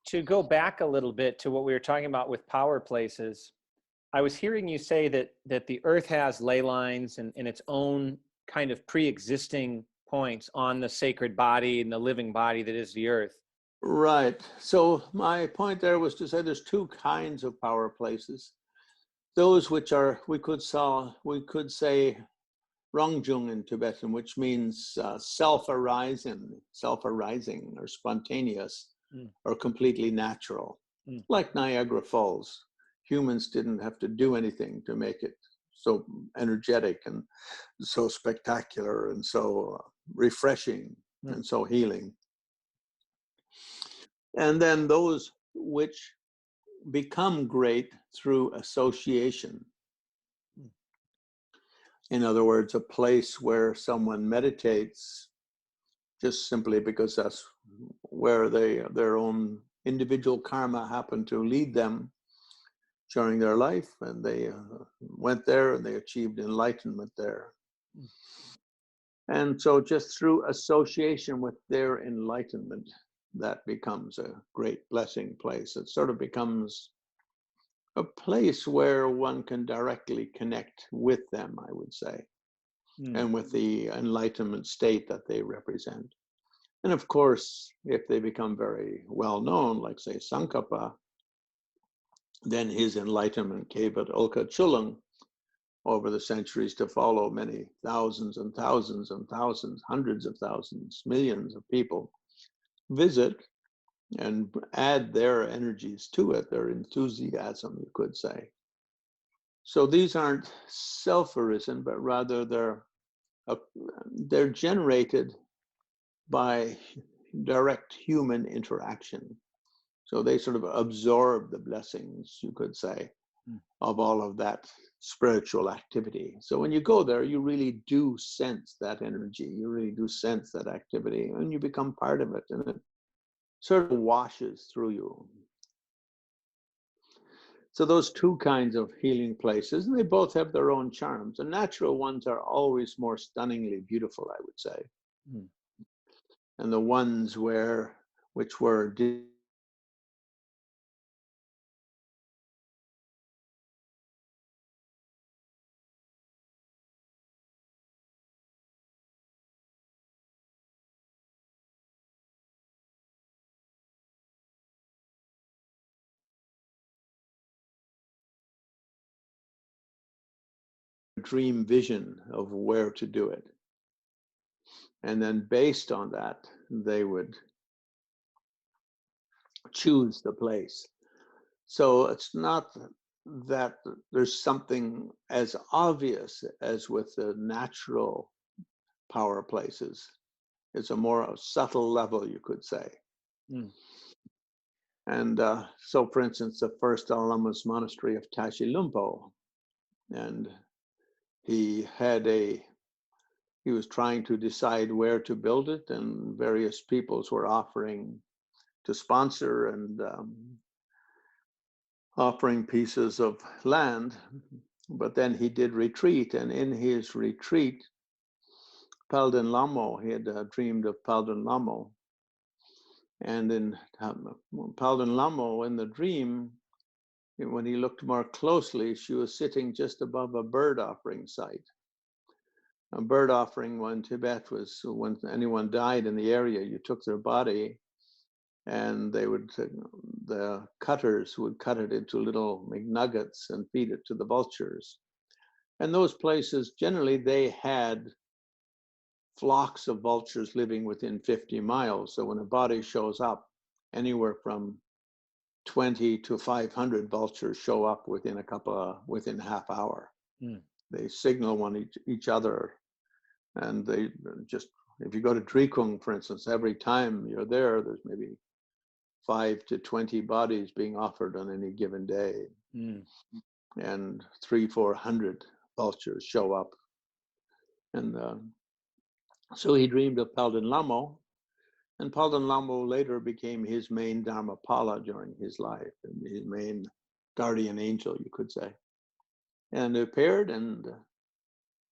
To go back a little bit to what we were talking about with power places, I was hearing you say that the earth has ley lines and its own kind of pre-existing points on the sacred body and the living body that is the earth. Right. So my point there was to say there's 2 kinds of power places. Those which are, we could say Rongjung in Tibetan, which means self-arising or spontaneous, Mm. or completely natural. Mm. Like Niagara Falls, humans didn't have to do anything to make it so energetic and so spectacular and so refreshing and so healing. And then those which become great through association. In other words, a place where someone meditates just simply because that's where their own individual karma happened to lead them during their life, and they went there and they achieved enlightenment there. And so just through association with their enlightenment, that becomes a great blessing place. It sort of becomes a place where one can directly connect with them, I would say, and with the enlightenment state that they represent. And of course, if they become very well known, like say Tsongkhapa, then his enlightenment gave it Ulka Chulung over the centuries to follow. Many thousands and thousands and thousands, hundreds of thousands, millions of people visit and add their energies to it, their enthusiasm, you could say. So these aren't self-arisen, but rather they're generated by direct human interaction. So they sort of absorb the blessings, you could say, of all of that spiritual activity. So when you go there, you really do sense that energy. You really do sense that activity, and you become part of it, and it sort of washes through you. So those two kinds of healing places, and they both have their own charms. The natural ones are always more stunningly beautiful, I would say. And the ones which were dream vision of where to do it. And then based on that, they would choose the place. So it's not that there's something as obvious as with the natural power places. It's a more subtle level, you could say. And so, for instance, the first Dalai Lama's monastery of Tashi Lumpo, and he was trying to decide where to build it, and various peoples were offering to sponsor and offering pieces of land. But then he did retreat, and in his retreat, Palden Lamo, he had dreamed of Palden Lamo. And in Palden Lamo, in the dream, when he looked more closely, she was sitting just above a bird offering site. A bird offering in Tibet was when anyone died in the area, you took their body and the cutters would cut it into little McNuggets and feed it to the vultures. And those places, generally, they had flocks of vultures living within 50 miles. So when a body shows up, anywhere from 20 to 500 vultures show up within half hour. They signal each other, and they just, if you go to Drikung, for instance, every time you're there, there's maybe 5 to 20 bodies being offered on any given day. And 300-400 vultures show up. And so he dreamed of Palden Lamo, and Palden Lamo later became his main Dharmapala during his life, and his main guardian angel, you could say. And appeared, and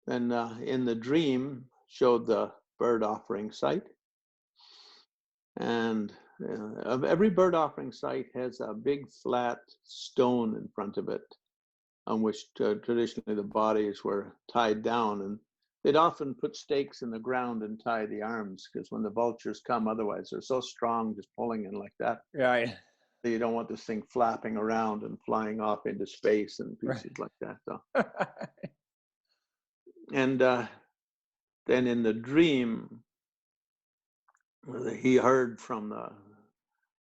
then in the dream showed the bird offering site. And every bird offering site has a big flat stone in front of it, on which traditionally the bodies were tied down. And they'd often put stakes in the ground and tie the arms, because when the vultures come, otherwise they're so strong just pulling in like that. Right. You don't want this thing flapping around and flying off into space and pieces like that. So. And then in the dream, he heard from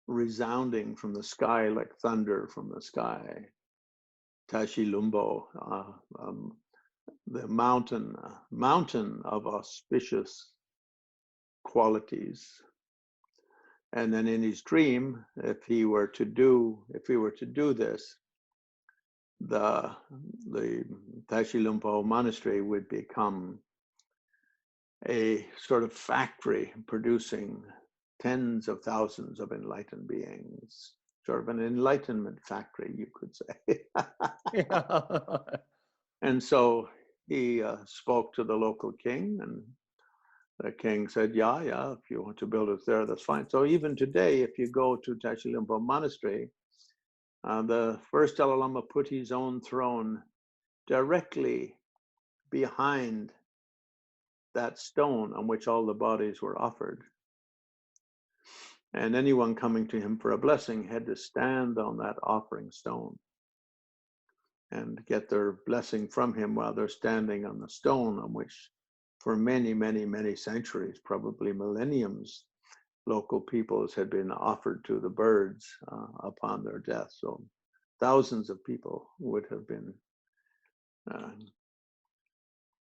resounding from the sky like thunder from the sky. Tashi Lumbo, the mountain of auspicious qualities. And then in his dream, if he were to do this, the Tashi Lumpo monastery would become a sort of factory producing tens of thousands of enlightened beings, sort of an enlightenment factory, you could say. And so he spoke to the local king, and the king said, yeah, if you want to build it there, that's fine. So even today, if you go to Tashi Lumpo Monastery, the first Dalai Lama put his own throne directly behind that stone on which all the bodies were offered. And anyone coming to him for a blessing had to stand on that offering stone and get their blessing from him while they're standing on the stone on which for many, many, many centuries, probably millenniums, local peoples had been offered to the birds upon their death. So thousands of people would have been,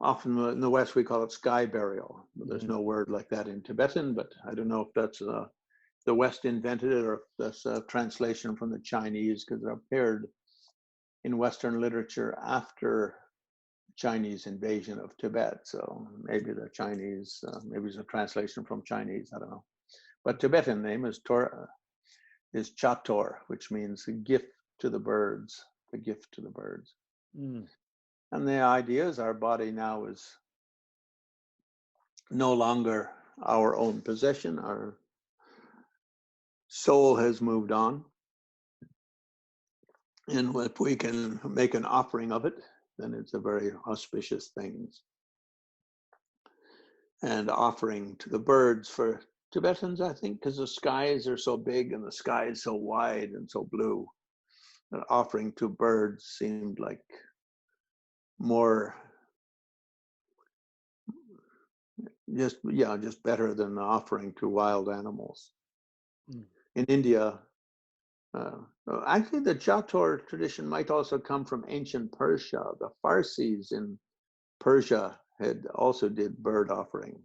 often in the West we call it sky burial. There's no word like that in Tibetan, but I don't know if that's the West invented it or if that's a translation from the Chinese, because it appeared in Western literature after Chinese invasion of Tibet. So maybe the Chinese, maybe it's a translation from Chinese, I don't know. But Tibetan name is Chator, which means a gift to the birds, the gift to the birds. And the idea is our body now is no longer our own possession. Our soul has moved on. And if we can make an offering of it, then it's a very auspicious thing. And offering to the birds for Tibetans, I think, because the skies are so big and the sky is so wide and so blue, that offering to birds seemed like more, just better than offering to wild animals. In India, actually the Chator tradition might also come from ancient Persia. The Parsis in Persia had also did bird offering.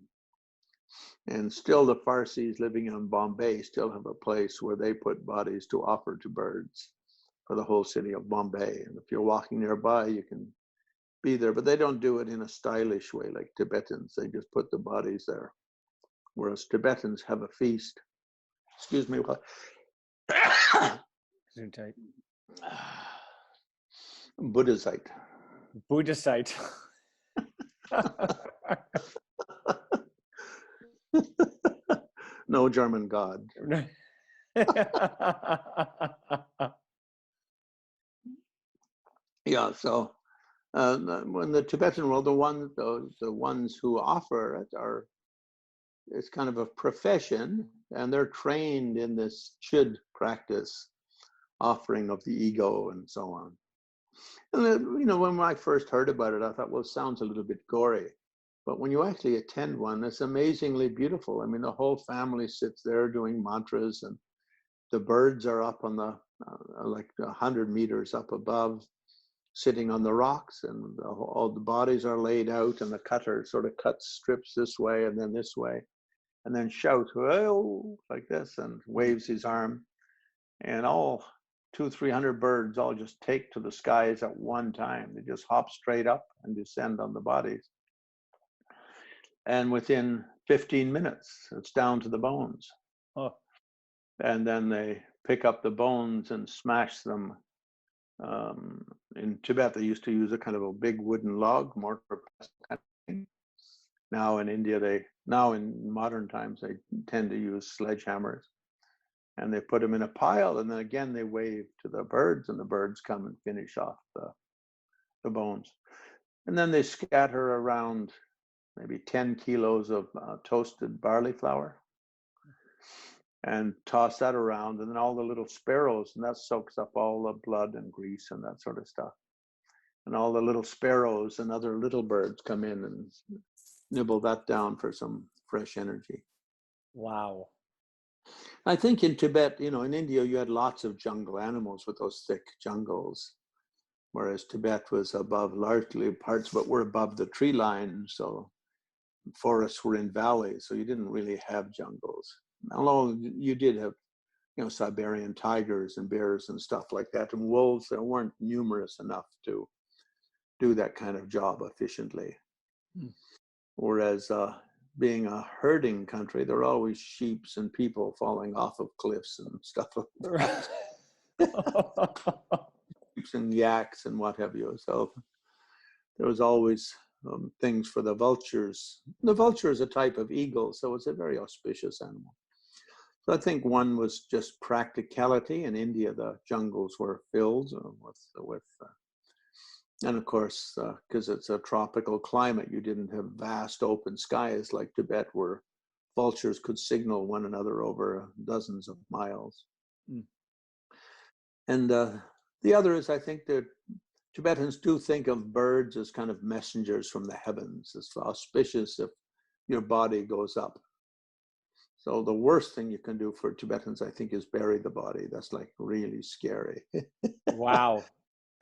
And still the Parsis living in Bombay still have a place where they put bodies to offer to birds for the whole city of Bombay. And if you're walking nearby, you can be there, but they don't do it in a stylish way like Tibetans. They just put the bodies there. Whereas Tibetans have a feast. Excuse me. Buddhist. No German God. Yeah, so when the Tibetan world, the ones who offer it it's kind of a profession, and they're trained in this chud practice, offering of the ego and so on. And then, when I first heard about it, I thought, well, it sounds a little bit gory. But when you actually attend one, it's amazingly beautiful. I mean, the whole family sits there doing mantras, and the birds are up on the, like 100 meters up above, sitting on the rocks, and all the bodies are laid out, and the cutter sort of cuts strips this way and then this way, and then shouts, oh, like this, and waves his arm. And all 200-300 birds all just take to the skies at one time. They just hop straight up and descend on the bodies. And within 15 minutes, it's down to the bones. Oh. And then they pick up the bones and smash them. In Tibet, they used to use a kind of a big wooden log, mortar kind of thing. Now in India, in modern times, they tend to use sledgehammers. And they put them in a pile, and then again they wave to the birds, and the birds come and finish off the bones. And then they scatter around maybe 10 kilos of toasted barley flour and toss that around, and then all the little sparrows, and that soaks up all the blood and grease and that sort of stuff. And all the little sparrows and other little birds come in and nibble that down for some fresh energy. Wow. I think in Tibet, in India, you had lots of jungle animals with those thick jungles, whereas Tibet was above, largely parts of it were above the tree line, so forests were in valleys, so you didn't really have jungles. Although you did have, Siberian tigers and bears and stuff like that, and wolves that weren't numerous enough to do that kind of job efficiently. Whereas being a herding country, there are always sheep and people falling off of cliffs and stuff like that. Sheep and yaks and what have you. So there was always things for the vultures. The vulture is a type of eagle, so it's a very auspicious animal. So I think one was just practicality. In India, the jungles were filled with and of course, because it's a tropical climate, you didn't have vast open skies like Tibet, where vultures could signal one another over dozens of miles. And the other is, I think that Tibetans do think of birds as kind of messengers from the heavens. It's auspicious if your body goes up. So the worst thing you can do for Tibetans, I think, is bury the body. That's like really scary. Wow.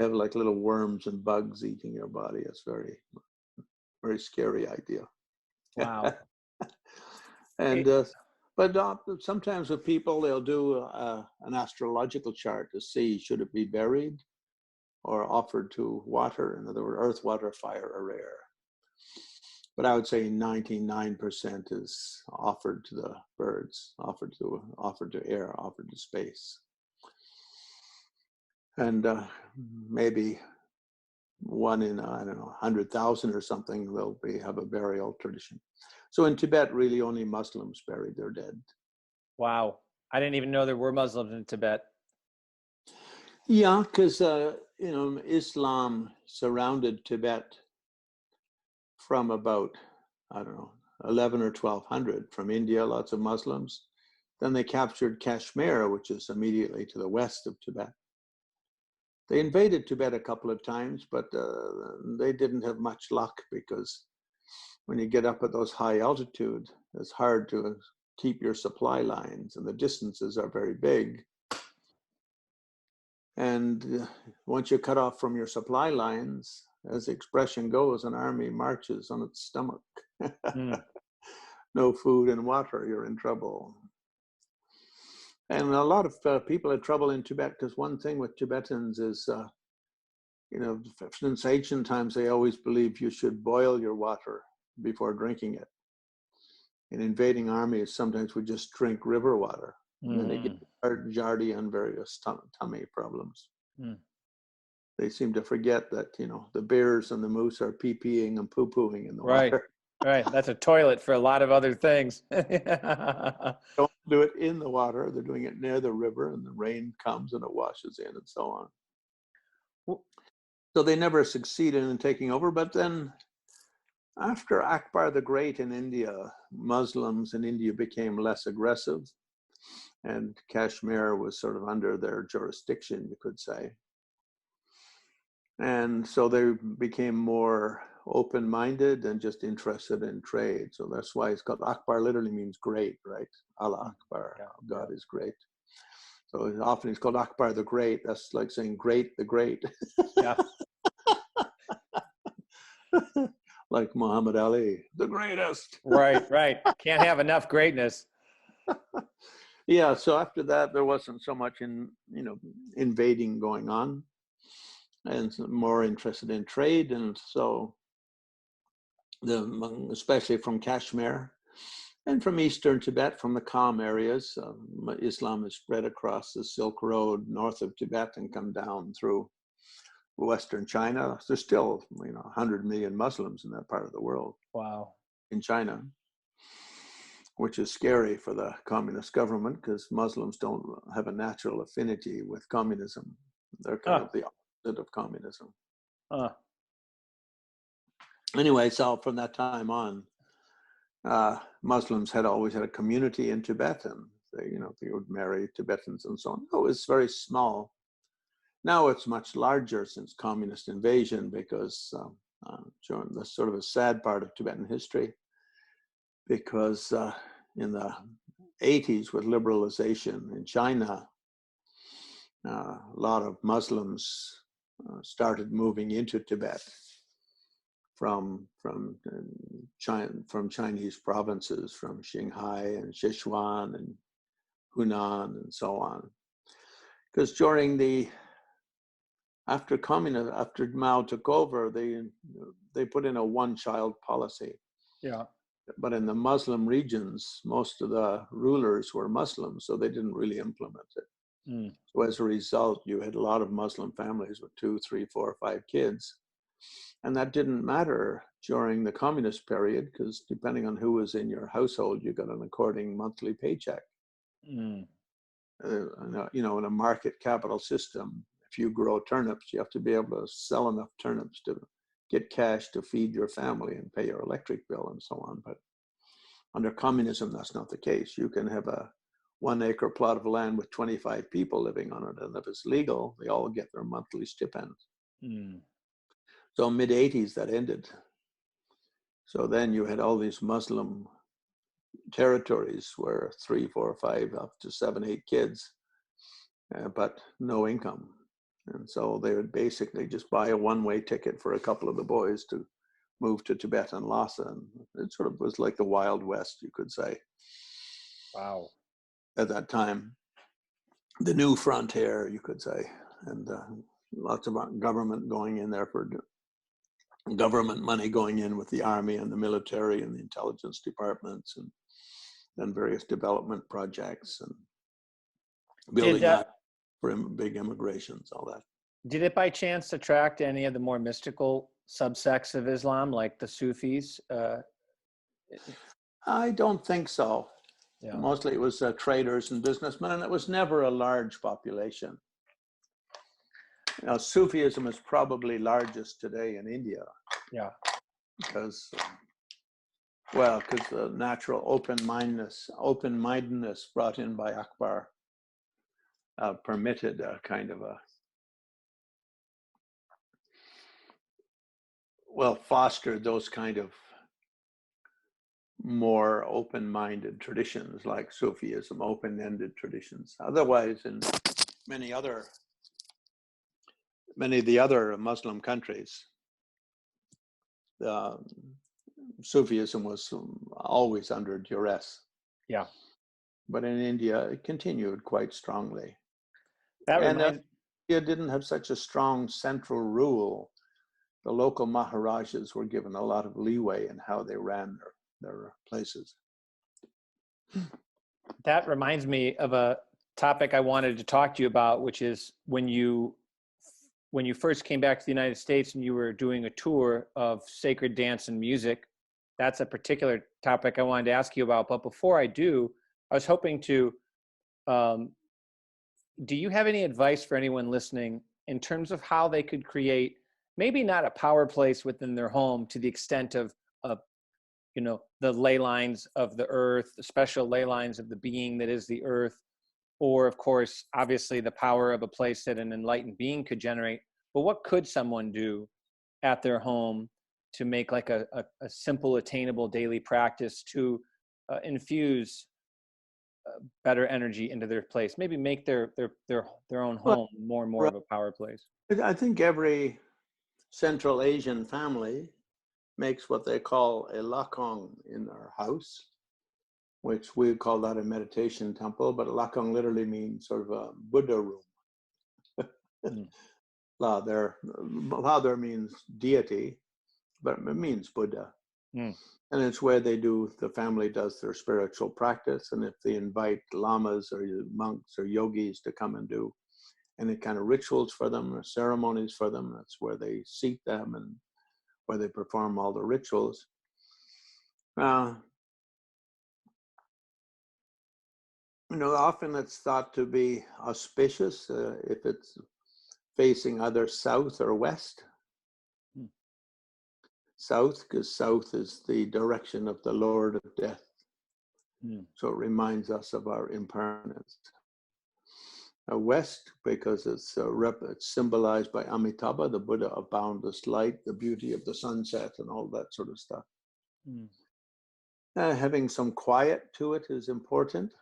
Have like little worms and bugs eating your body. It's very, very scary idea. Wow. And but sometimes with people, they'll do an astrological chart to see should it be buried or offered to water. In other words, earth, water, fire, or air. But I would say 99% is offered to the birds, offered to air, offered to space. And maybe one in, I don't know, 100,000 or something, they'll have a burial tradition. So in Tibet, really only Muslims buried their dead. Wow. I didn't even know there were Muslims in Tibet. Yeah, because, Islam surrounded Tibet from about, I don't know, 11 or 1200 from India, lots of Muslims. Then they captured Kashmir, which is immediately to the west of Tibet. They invaded Tibet a couple of times, but they didn't have much luck because when you get up at those high altitude, it's hard to keep your supply lines, and the distances are very big. And once you're cut off from your supply lines, as the expression goes, an army marches on its stomach. No food and water, you're in trouble. And a lot of people had trouble in Tibet because one thing with Tibetans is, since ancient times, they always believed you should boil your water before drinking it. In invading armies, sometimes we just drink river water. And then they get giardia and various tummy problems. They seem to forget that, the bears and the moose are pee-peeing and poo-pooing in the water. Right. That's a toilet for a lot of other things. Don't do it in the water. They're doing it near the river, and the rain comes and it washes in and so on. So they never succeeded in taking over. But then after Akbar the Great in India, Muslims in India became less aggressive, and Kashmir was sort of under their jurisdiction, you could say. And so they became more open-minded and just interested in trade. So that's why it's called Akbar. Literally means great, right? Allah Akbar, God is great. So often it's called Akbar the Great. That's like saying great the great. Yeah. Like Muhammad Ali, the greatest. Right. Can't have enough greatness. Yeah, so after that, there wasn't so much invading going on, and more interested in trade. And so especially from Kashmir and from Eastern Tibet, from the calm areas, Islam has spread across the Silk Road north of Tibet and come down through Western China. There's still 100 million Muslims in that part of the world. Wow. In China, which is scary for the communist government because Muslims don't have a natural affinity with communism. They're kind of the opposite of communism. Anyway, so from that time on, Muslims had always had a community in Tibet, and they would marry Tibetans and so on. It was very small. Now it's much larger since communist invasion, because during the sort of a sad part of Tibetan history, because in the 80s with liberalization in China, a lot of Muslims started moving into Tibet from Chinese provinces, from Qinghai and Sichuan and Hunan and so on. Because after Mao took over, they put in a one-child policy. Yeah. But in the Muslim regions, most of the rulers were Muslims, so they didn't really implement it. So as a result, you had a lot of Muslim families with 2, 3, 4, 5 kids. And that didn't matter during the communist period, because depending on who was in your household, you got an according monthly paycheck. In a market capital system, if you grow turnips, you have to be able to sell enough turnips to get cash to feed your family and pay your electric bill and so on. But under communism, that's not the case. You can have a 1-acre plot of land with 25 people living on it, and if it's legal, they all get their monthly stipends. So mid-80s, that ended. So then you had all these Muslim territories where 3, 4, 5, up to 7, 8 kids, but no income. And so they would basically just buy a one-way ticket for a couple of the boys to move to Tibet and Lhasa. And it sort of was like the Wild West, you could say. Wow. At that time, the new frontier, you could say, and lots of government going in there for government money going in with the army and the military and the intelligence departments and various development projects and building out for big immigrations, all that. Did it by chance attract any of the more mystical subsects of Islam, like the Sufis? I don't think so. Yeah. Mostly it was traders and businessmen, and it was never a large population. Now, Sufism is probably largest today in India. Yeah. Because the natural open-mindedness brought in by Akbar permitted a kind of fostered those kind of more open-minded traditions like Sufism, open-ended traditions. Otherwise, in many of the other Muslim countries, Sufism was always under duress. Yeah. But in India, it continued quite strongly. India didn't have such a strong central rule. The local Maharajas were given a lot of leeway in how they ran their places. That reminds me of a topic I wanted to talk to you about, which is when you first came back to the United States and you were doing a tour of sacred dance and music. That's a particular topic I wanted to ask you about. But before I do, I was hoping to, do you have any advice for anyone listening in terms of how they could create, maybe not a power place within their home to the extent of the ley lines of the earth, the special ley lines of the being that is the earth, or of course, obviously the power of a place that an enlightened being could generate. But what could someone do at their home to make like a simple, attainable daily practice to infuse better energy into their place? Maybe make their own home more and more of a power place. I think every Central Asian family makes what they call a lakong in their house, which we call that a meditation temple, but a lakong literally means sort of a Buddha room. La there means deity, but it means Buddha. And it's where the family does their spiritual practice. And if they invite lamas or monks or yogis to come and do any kind of rituals for them or ceremonies for them, that's where they seat them and where they perform all the rituals. Often it's thought to be auspicious if it's facing either south or west. South, because south is the direction of the Lord of Death. So it reminds us of our impermanence. West, because it's symbolized by Amitabha, the Buddha of boundless light, the beauty of the sunset and all that sort of stuff. Having some quiet to it is important.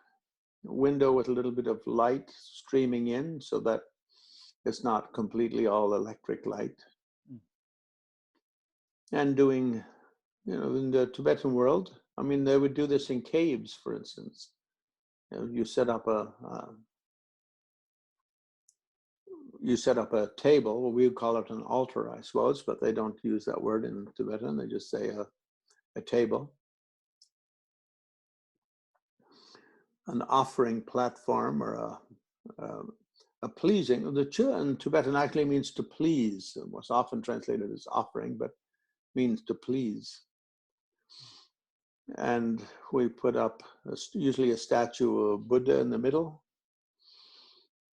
window with a little bit of light streaming in so that it's not completely all electric light. And doing, in the Tibetan world, I mean, they would do this in caves, for instance. You set up a table. Well, we would call it an altar, I suppose, but they don't use that word in Tibetan. They just say a table. An offering platform, or a pleasing. The chu in Tibetan actually means to please. What's often translated as offering, but means to please. And we put up usually a statue of Buddha in the middle,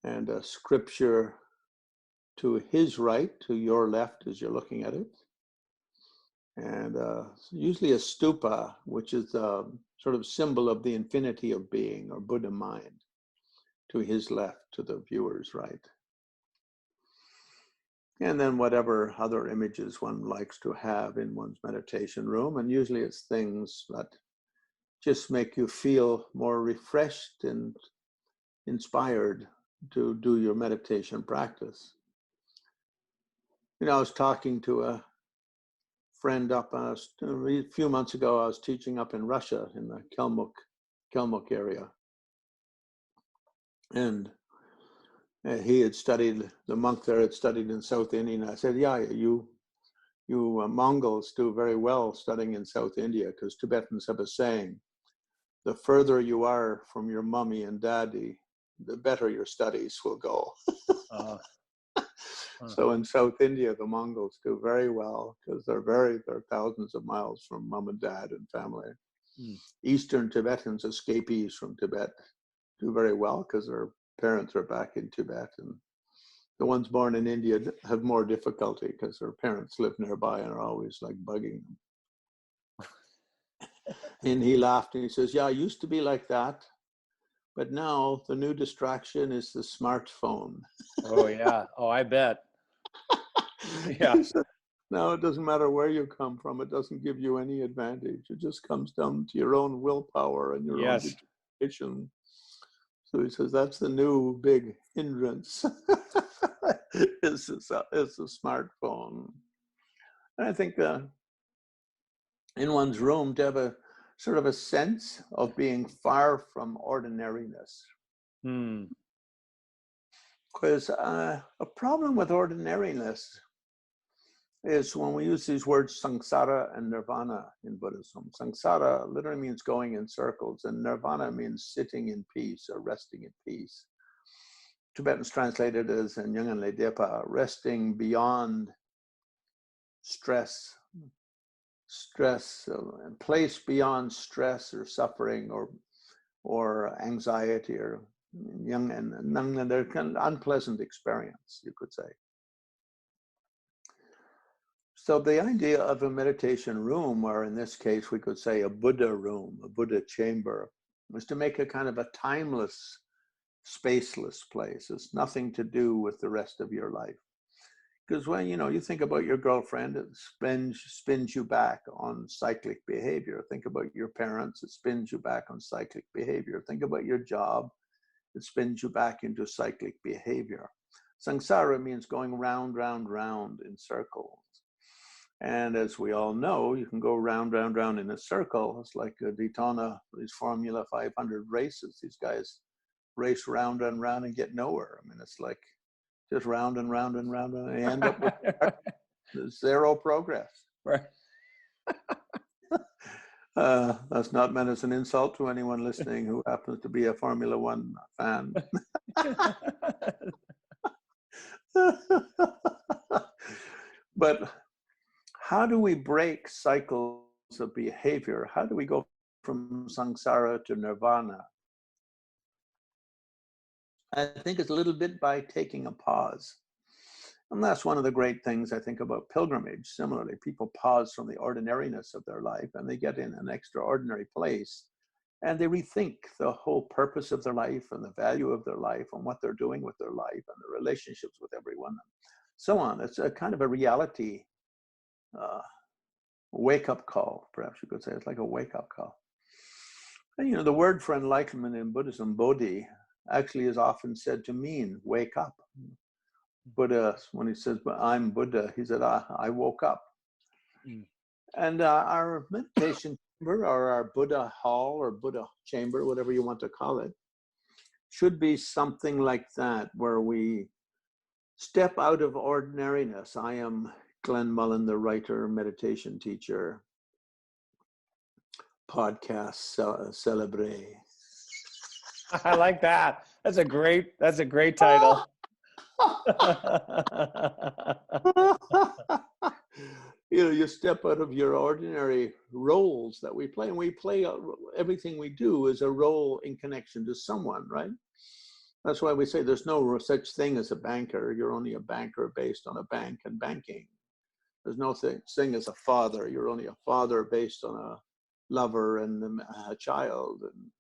and a scripture to his right, to your left as you're looking at it. And usually a stupa, which is the sort of symbol of the infinity of being, or Buddha mind, to his left, to the viewer's right. And then whatever other images one likes to have in one's meditation room. And usually it's things that just make you feel more refreshed and inspired to do your meditation practice. I was talking to a friend up a few months ago. I was teaching up in Russia in the Kalmuk area. And he had studied, the monk there had studied in South India. And I said, yeah, you Mongols do very well studying in South India, because Tibetans have a saying, the further you are from your mummy and daddy, the better your studies will go. So in South India, the Mongols do very well, because they're thousands of miles from mom and dad and family. Eastern Tibetans, escapees from Tibet, do very well because their parents are back in Tibet, and the ones born in India have more difficulty because their parents live nearby and are always like bugging them. And he laughed and he says, yeah, I used to be like that, but now the new distraction is the smartphone. Oh, yeah. Oh, I bet. Yeah. He said, no, it doesn't matter where you come from. It doesn't give you any advantage. It just comes down to your own willpower and your own determination. So he says, that's the new big hindrance, is the smartphone. And I think in one's room, to have a sort of a sense of being far from ordinariness. Because a problem with ordinariness is when we use these words samsara and nirvana in Buddhism. Samsara literally means going in circles, and nirvana means sitting in peace or resting in peace. Tibetans translated as in Nyungan Ledepa, resting beyond stress, place beyond stress or suffering or anxiety or unpleasant experience, you could say. So the idea of a meditation room, or in this case, we could say a Buddha room, a Buddha chamber, is to make a kind of a timeless, spaceless place. It's nothing to do with the rest of your life. Because when you think about your girlfriend, it spins you back on cyclic behavior. Think about your parents, it spins you back on cyclic behavior. Think about your job, it spins you back into cyclic behavior. Samsara means going round, round, round in circles. And as we all know, you can go round, round, round in a circle. It's like a Daytona, these Formula 500 races. These guys race round and round and get nowhere. I mean, it's like just round and round and round, and they end up with zero progress. Right. That's not meant as an insult to anyone listening who happens to be a Formula One fan. But how do we break cycles of behavior? How do we go from samsara to nirvana? I think it's a little bit by taking a pause. And that's one of the great things I think about pilgrimage. Similarly, people pause from the ordinariness of their life and they get in an extraordinary place and they rethink the whole purpose of their life and the value of their life and what they're doing with their life and the relationships with everyone and so on. It's a kind of a reality wake-up call, perhaps you could say. It's like a wake-up call. And, the word for enlightenment in Buddhism, bodhi, actually is often said to mean wake up. Buddha, when he says, "But I'm Buddha," he said, I woke up. Mm. And our meditation chamber, or our Buddha hall, or Buddha chamber, whatever you want to call it, should be something like that, where we step out of ordinariness. I am Glenn Mullin, the writer, meditation teacher, podcast celebre. I like that. That's a great title. You step out of your ordinary roles that we play, and we play everything we do is a role in connection to someone, right? That's why we say there's no such thing as a banker. You're only a banker based on a bank and banking. There's no such thing as a father. You're only a father based on a lover and a child. And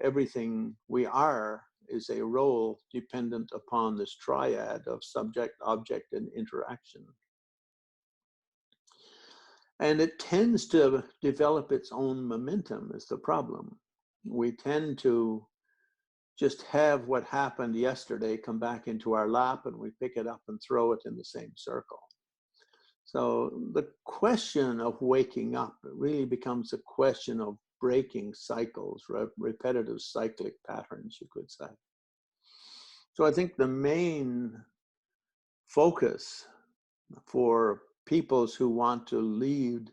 everything we are is a role dependent upon this triad of subject, object, and interaction. And it tends to develop its own momentum is the problem. We tend to just have what happened yesterday come back into our lap, and we pick it up and throw it in the same circle. So the question of waking up really becomes a question of breaking cycles, repetitive cyclic patterns, you could say. So I think the main focus for peoples who want to lead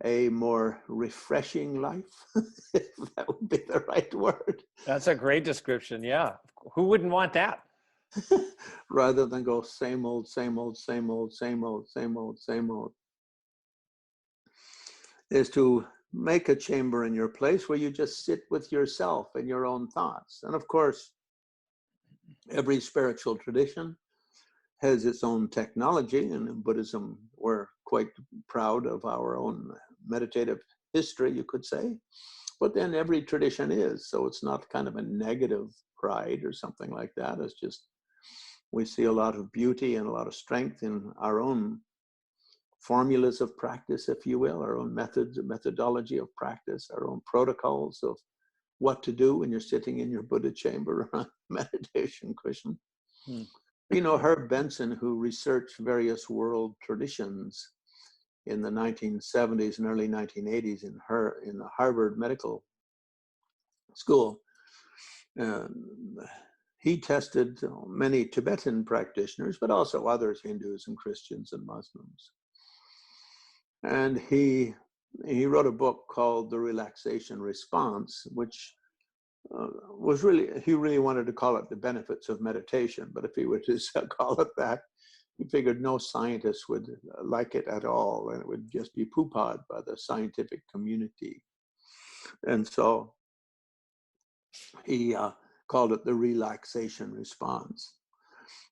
a more refreshing life, if that would be the right word. That's a great description. Yeah. Who wouldn't want that? Rather than go same old, same old, same old, same old, same old, same old, is to make a chamber in your place where you just sit with yourself and your own thoughts. And of course, every spiritual tradition has its own technology, and in Buddhism, we're quite proud of our own meditative history, you could say. But then every tradition is, so it's not kind of a negative pride or something like that. It's just we see a lot of beauty and a lot of strength in our own formulas of practice, if you will, our own methodology of practice, our own protocols of what to do when you're sitting in your Buddha chamber on a meditation cushion. Herb Benson, who researched various world traditions in the 1970s and early 1980s in the Harvard Medical School, he tested many Tibetan practitioners, but also others, Hindus and Christians and Muslims. And he wrote a book called The Relaxation Response, which he really wanted to call it The Benefits of Meditation, but if he were to call it that, he figured no scientist would like it at all, and it would just be poo-pawed by the scientific community. And so he called it The Relaxation Response.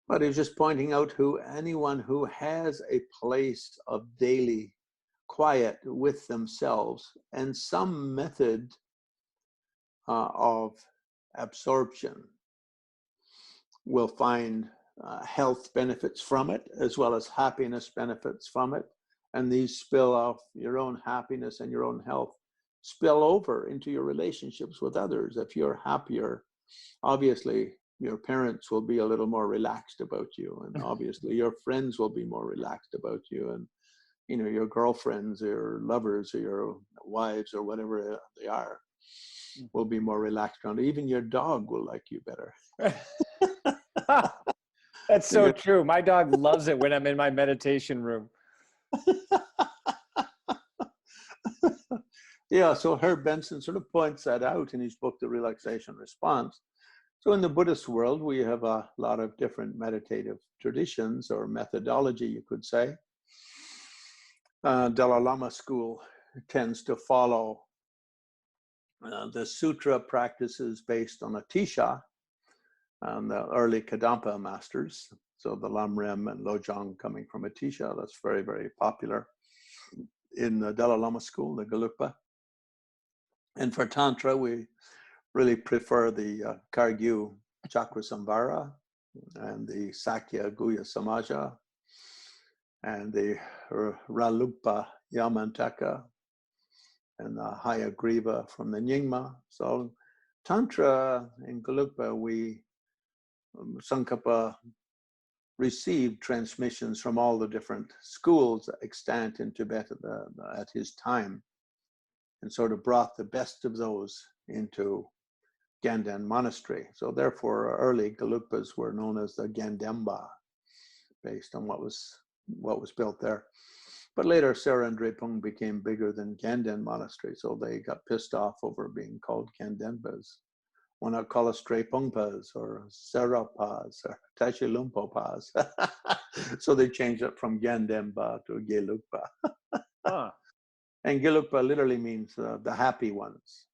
But he's just pointing out anyone who has a place of daily quiet with themselves and some method of absorption will find health benefits from it, as well as happiness benefits from it. And these spill off your own happiness and your own health, spill over into your relationships with others. If you're happier, obviously your parents will be a little more relaxed about you, and obviously your friends will be more relaxed about you, and your girlfriends or your lovers or your wives or whatever they are will be more relaxed around. Even your dog will like you better. That's so true. My dog loves it when I'm in my meditation room. Yeah, so Herb Benson sort of points that out in his book, The Relaxation Response. So in the Buddhist world, we have a lot of different meditative traditions or methodology, you could say. Dalai Lama school tends to follow the sutra practices based on Atisha and the early Kadampa masters. So the Lamrim and Lojong coming from Atisha, that's very, very popular in the Dalai Lama school, the Gelugpa. And for Tantra, we really prefer the Kargyu Chakra Samvara and the Sakya Guhya Samaja and the Ralukpa Yamantaka and the Hayagriva from the Nyingma. So Tantra in Gelugpa, Tsongkhapa received transmissions from all the different schools extant in Tibet at his time, and sort of brought the best of those into Ganden Monastery. So therefore, early Gelugpas were known as the Gandemba, based on what was built there. But later, Sera and Drepung became bigger than Ganden Monastery, so they got pissed off over being called Gandenpas. Why not call us Drepungpas or Serapas or Tashilumpopas? So they changed it from Gandemba to Gelugpa. Huh. And Gelugpa literally means the happy ones.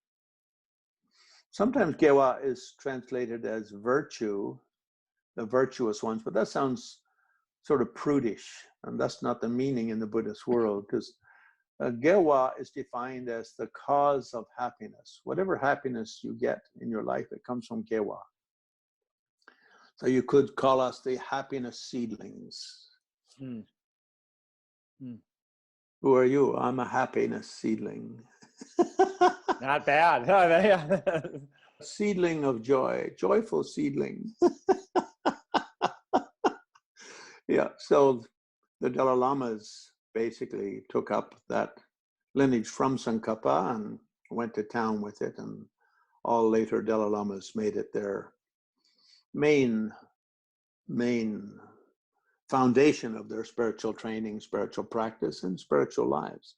Sometimes Gewa is translated as virtue, the virtuous ones, but that sounds sort of prudish, and that's not the meaning in the Buddhist world, because Gewa is defined as the cause of happiness. Whatever happiness you get in your life, it comes from Gewa. So you could call us the happiness seedlings. Hmm. Hmm. Who are you? I'm a happiness seedling. Not bad. Seedling of joy, joyful seedling. Yeah, so the Dalai Lamas basically took up that lineage from Tsongkhapa and went to town with it, and all later Dalai Lamas made it their main foundation of their spiritual training, spiritual practice, and spiritual lives,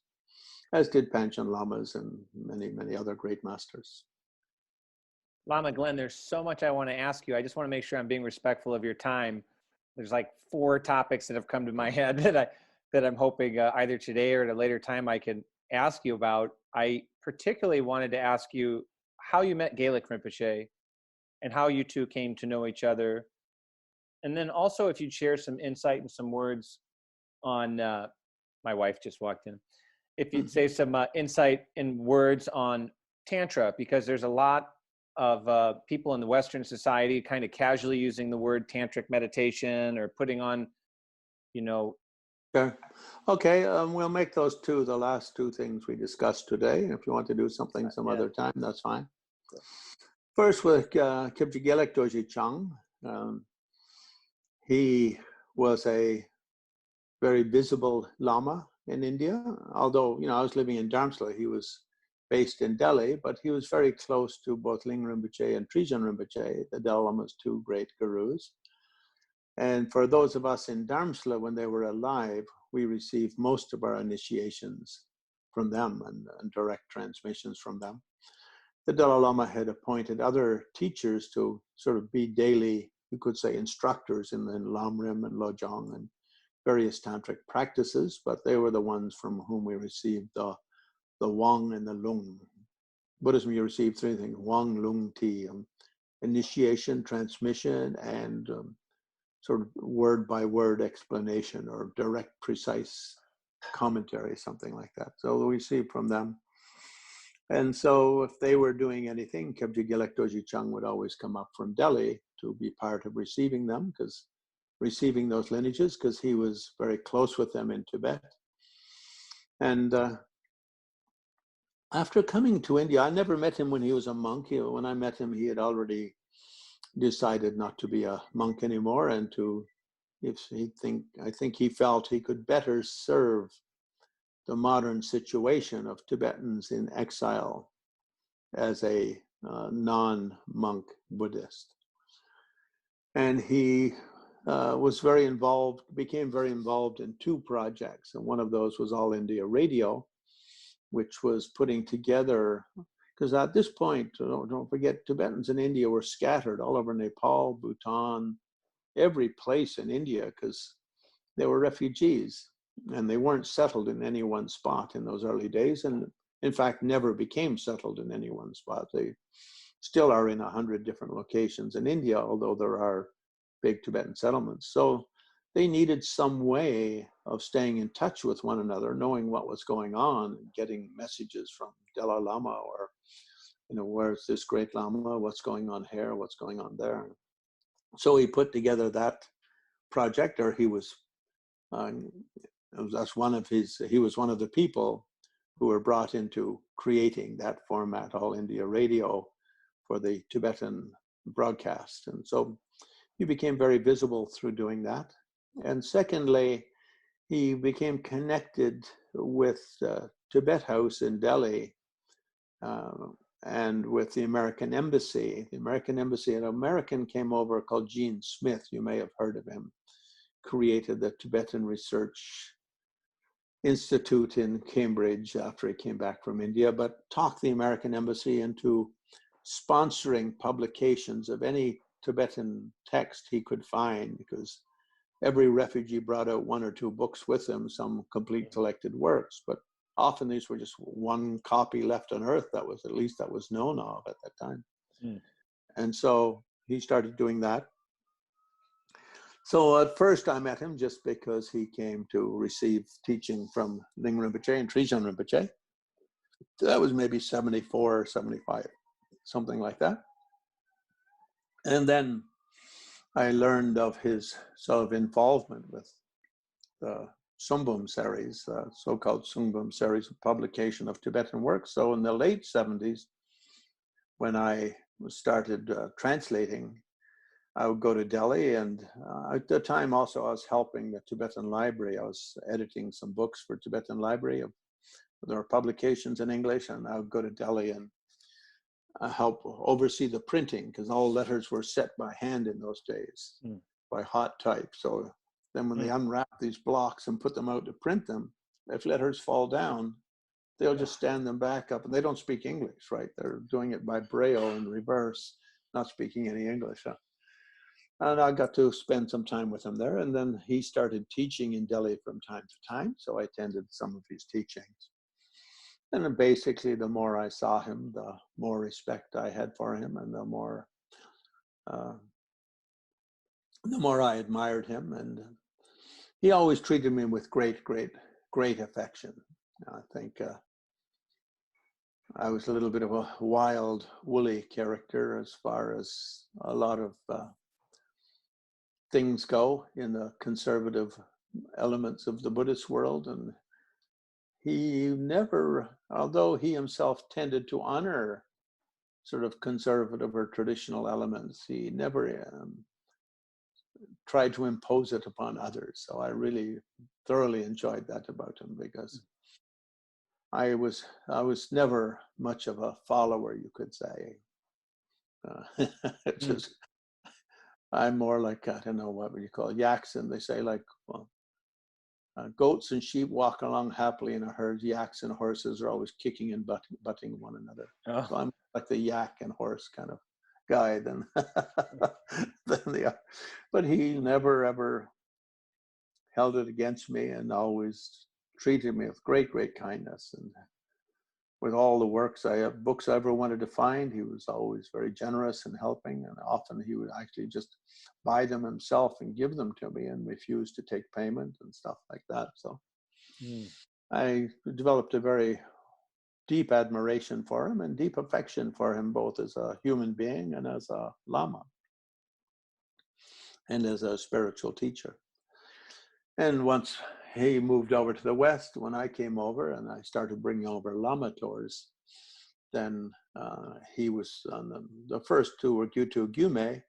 as did Panchen Lamas and many, many other great masters. Lama Glenn, there's so much I want to ask you. I just want to make sure I'm being respectful of your time. There's like 4 topics that have come to my head that I'm hoping either today or at a later time I can ask you about. I particularly wanted to ask you how you met Gaelic Rinpoche and how you two came to know each other. And then also if you'd share some insight and some words on, my wife just walked in. If you'd say some insight and words on Tantra, because there's a lot of people in the Western society kind of casually using the word tantric meditation or putting on, you know. Sure. Okay, we'll make those the last 2 things we discussed today. If you want to do something some other time, that's fine. Sure. First with Khyentse Gelek Dorje Chung. He was a very visible Lama in India, although, I was living in Dharamsala. He was based in Delhi, but he was very close to both Ling Rinpoche and Trijang Rinpoche, the Dalai Lama's 2 great gurus. And for those of us in Dharamsala, when they were alive, we received most of our initiations from them and direct transmissions from them. The Dalai Lama had appointed other teachers to sort of be daily, you could say, instructors in Lamrim and Lojong and various tantric practices, but they were the ones from whom we received the Wang and the Lung. Buddhism, you receive 3 things: Wang, Lung, Ti, initiation, transmission, and sort of word by word explanation or direct, precise commentary, something like that. So we see from them. And so if they were doing anything, Khyentse Gelek Dorje Chung would always come up from Delhi to be part of receiving them, receiving those lineages, because he was very close with them in Tibet. And after coming to India, I never met him when he was a monk. When I met him, he had already decided not to be a monk anymore, and I think he felt he could better serve the modern situation of Tibetans in exile as a non-monk Buddhist. And he became very involved in 2 projects. And one of those was All India Radio, which was putting together, because at this point, don't forget, Tibetans in India were scattered all over Nepal, Bhutan, every place in India, because they were refugees and they weren't settled in any one spot in those early days, and in fact never became settled in any one spot. They still are in 100 different locations in India, although there are big Tibetan settlements. So they needed some way of staying in touch with one another, knowing what was going on, and getting messages from Dalai Lama, or where's this great Lama, what's going on here, what's going on there. So he put together that project, or he was one of the people who were brought into creating that format, All India Radio, for the Tibetan broadcast. And so he became very visible through doing that. And secondly, he became connected with Tibet House in Delhi and with the American Embassy. The American Embassy, an American came over called Gene Smith, you may have heard of him, created the Tibetan Research Institute in Cambridge after he came back from India, but talked the American Embassy into sponsoring publications of any Tibetan text he could find, because every refugee brought out 1 or 2 books with them, some complete collected works, but often these were just one copy left on earth that was, at least that was known of at that time. Mm. And so he started doing that. So at first I met him just because he came to receive teaching from Ling Rinpoche and Trijang Rinpoche. That was maybe 74 or 75, something like that. And then I learned of his sort of involvement with the Sumbum series, so-called Sumbum series of publication of Tibetan works. So in the late 70s, when I started translating, I would go to Delhi, and at the time also I was helping the Tibetan Library. I was editing some books for Tibetan Library. There were publications in English, and I would go to Delhi and help oversee the printing, because all letters were set by hand in those days, by hot type. So then when they unwrap these blocks and put them out to print them, if letters fall down, they'll just stand them back up, and they don't speak English, right? They're doing it by Braille in reverse, not speaking any English. And I got to spend some time with him there. And then he started teaching in Delhi from time to time. So I attended some of his teachings. And then basically, the more I saw him, the more respect I had for him, and the more I admired him. And he always treated me with great affection. I think I was a little bit of a wild, woolly character as far as a lot of things go in the conservative elements of the Buddhist world. And he never, although he himself tended to honor sort of conservative or traditional elements, he never tried to impose it upon others. So I really thoroughly enjoyed that about him, because I was never much of a follower, you could say. Just I'm more like, I don't know, what would you call it? Yaks, and they say, like, well, goats and sheep walk along happily in a herd. Yaks and horses are always kicking and butting one another. Oh. So I'm like the yak and horse kind of guy than the other. But he never ever held it against me, and always treated me with great kindness. And with all the books I ever wanted to find, he was always very generous in helping. And often he would actually just buy them himself and give them to me, and refuse to take payment and stuff like that. So I developed a very deep admiration for him and deep affection for him, both as a human being and as a Lama and as a spiritual teacher. And once he moved over to the West, when I came over and I started bringing over Lama tours, then he was on the first 2 were Gyuto Gyume,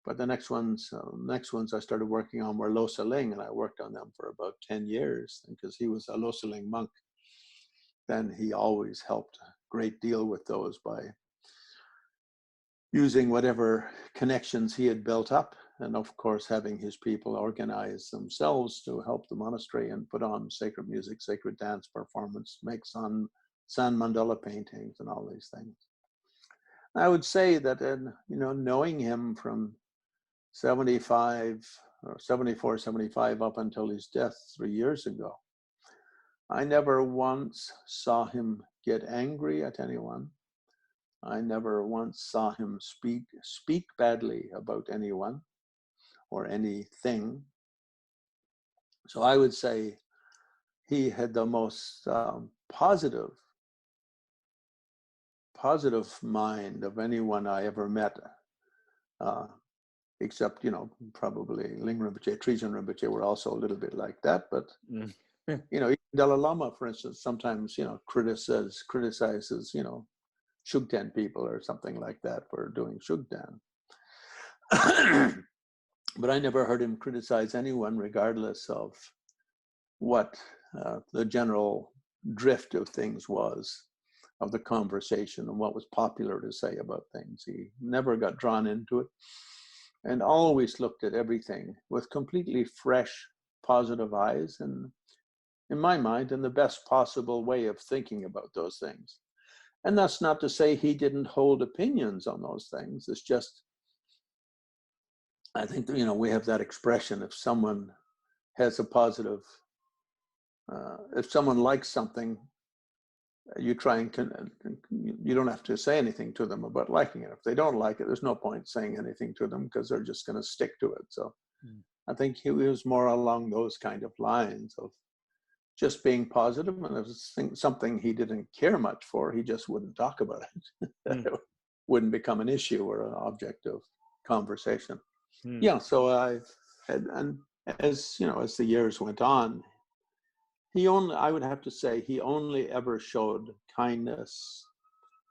but the next ones I started working on were Losa Ling, and I worked on them for about 10 years. Because he was a Losa Ling monk, then he always helped a great deal with those by using whatever connections he had built up, and of course having his people organize themselves to help the monastery and put on sacred music, sacred dance performance, make sand mandala paintings and all these things. I would say that knowing him from 75 or 74, 75 up until his death 3 years ago, I never once saw him get angry at anyone. I never once saw him speak badly about anyone or anything. So I would say he had the most positive mind of anyone I ever met, except, probably Ling Rinpoche, Trijang Rinpoche were also a little bit like that, but You know, even Dalai Lama, for instance, sometimes, you know, criticizes, you know, Shugten people or something like that for doing Shugten. But I never heard him criticize anyone, regardless of what the general drift of things was, of the conversation and what was popular to say about things. He never got drawn into it and always looked at everything with completely fresh, positive eyes, and in my mind, in the best possible way of thinking about those things. And that's not to say he didn't hold opinions on those things. It's just, I think, you know, we have that expression, if someone has a positive, if someone likes something, you try and, you don't have to say anything to them about liking it. If they don't like it, there's no point saying anything to them because they're just going to stick to it. So I think he was more along those kind of lines of just being positive, and if it's something he didn't care much for, he just wouldn't talk about it. It wouldn't become an issue or an object of conversation. Yeah, so I had, and as you know, as the years went on, I would have to say, he only ever showed kindness,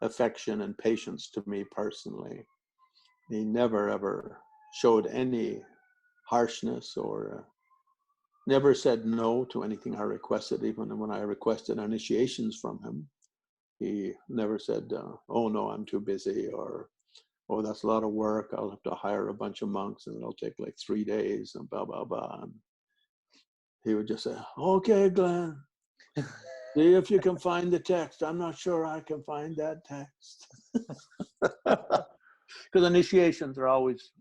affection, and patience to me personally. He never ever showed any harshness or never said no to anything I requested. Even when I requested initiations from him, he never said, oh no, I'm too busy, or oh, that's a lot of work, I'll have to hire a bunch of monks and it'll take like 3 days and blah, blah, blah. And he would just say, okay, Glenn, see if you can find the text. I'm not sure I can find that text. Because initiations are always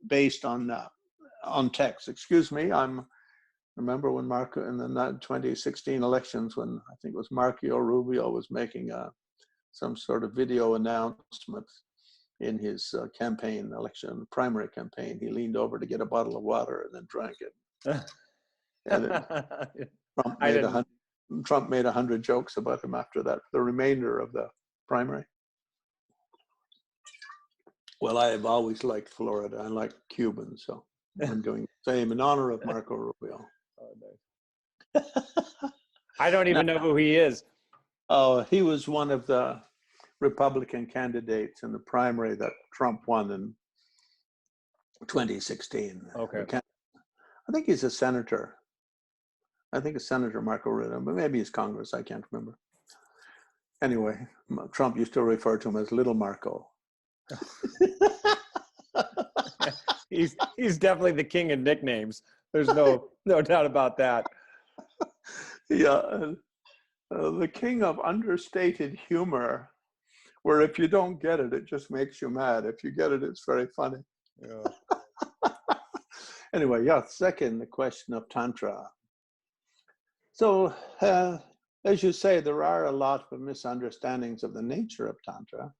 based on text. Excuse me, remember when Marco, in the 2016 elections, when I think it was Marco Rubio was making some sort of video announcement in his primary campaign, he leaned over to get a bottle of water and then drank it. And then Trump made 100 jokes about him after that, the remainder of the primary. Well, I have always liked Florida. I like Cubans, so I'm doing the same in honor of Marco Rubio. Oh, nice. I don't even know who he is. Oh, he was one of the Republican candidates in the primary that Trump won in 2016. Okay. I think he's a senator. I think it's Senator Marco Rubio, but maybe he's Congress. I can't remember. Anyway, Trump used to refer to him as Little Marco. He's definitely the king of nicknames. There's no doubt about that. Yeah, the king of understated humor, where if you don't get it, it just makes you mad. If you get it, it's very funny. Yeah. Anyway, yeah, second, the question of Tantra. So, as you say, there are a lot of misunderstandings of the nature of Tantra.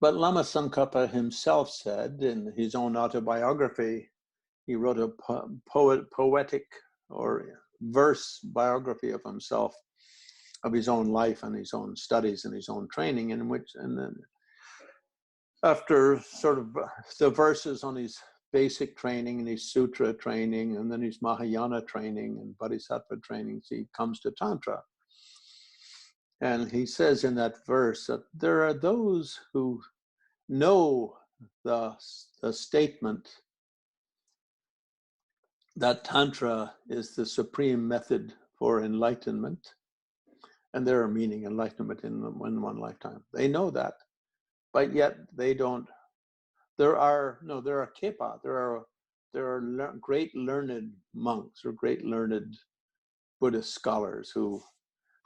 But Lama Tsongkhapa himself said in his own autobiography, he wrote a poetic or verse biography of himself, of his own life and his own studies and his own training, and then after sort of the verses on his basic training and his sutra training and then his Mahayana training and Bodhisattva trainings, he comes to Tantra. And he says in that verse that there are those who know the statement that Tantra is the supreme method for enlightenment, and they're meaning enlightenment in one lifetime. They know that, but yet they don't. There are Kepa, there are great learned monks or great learned Buddhist scholars who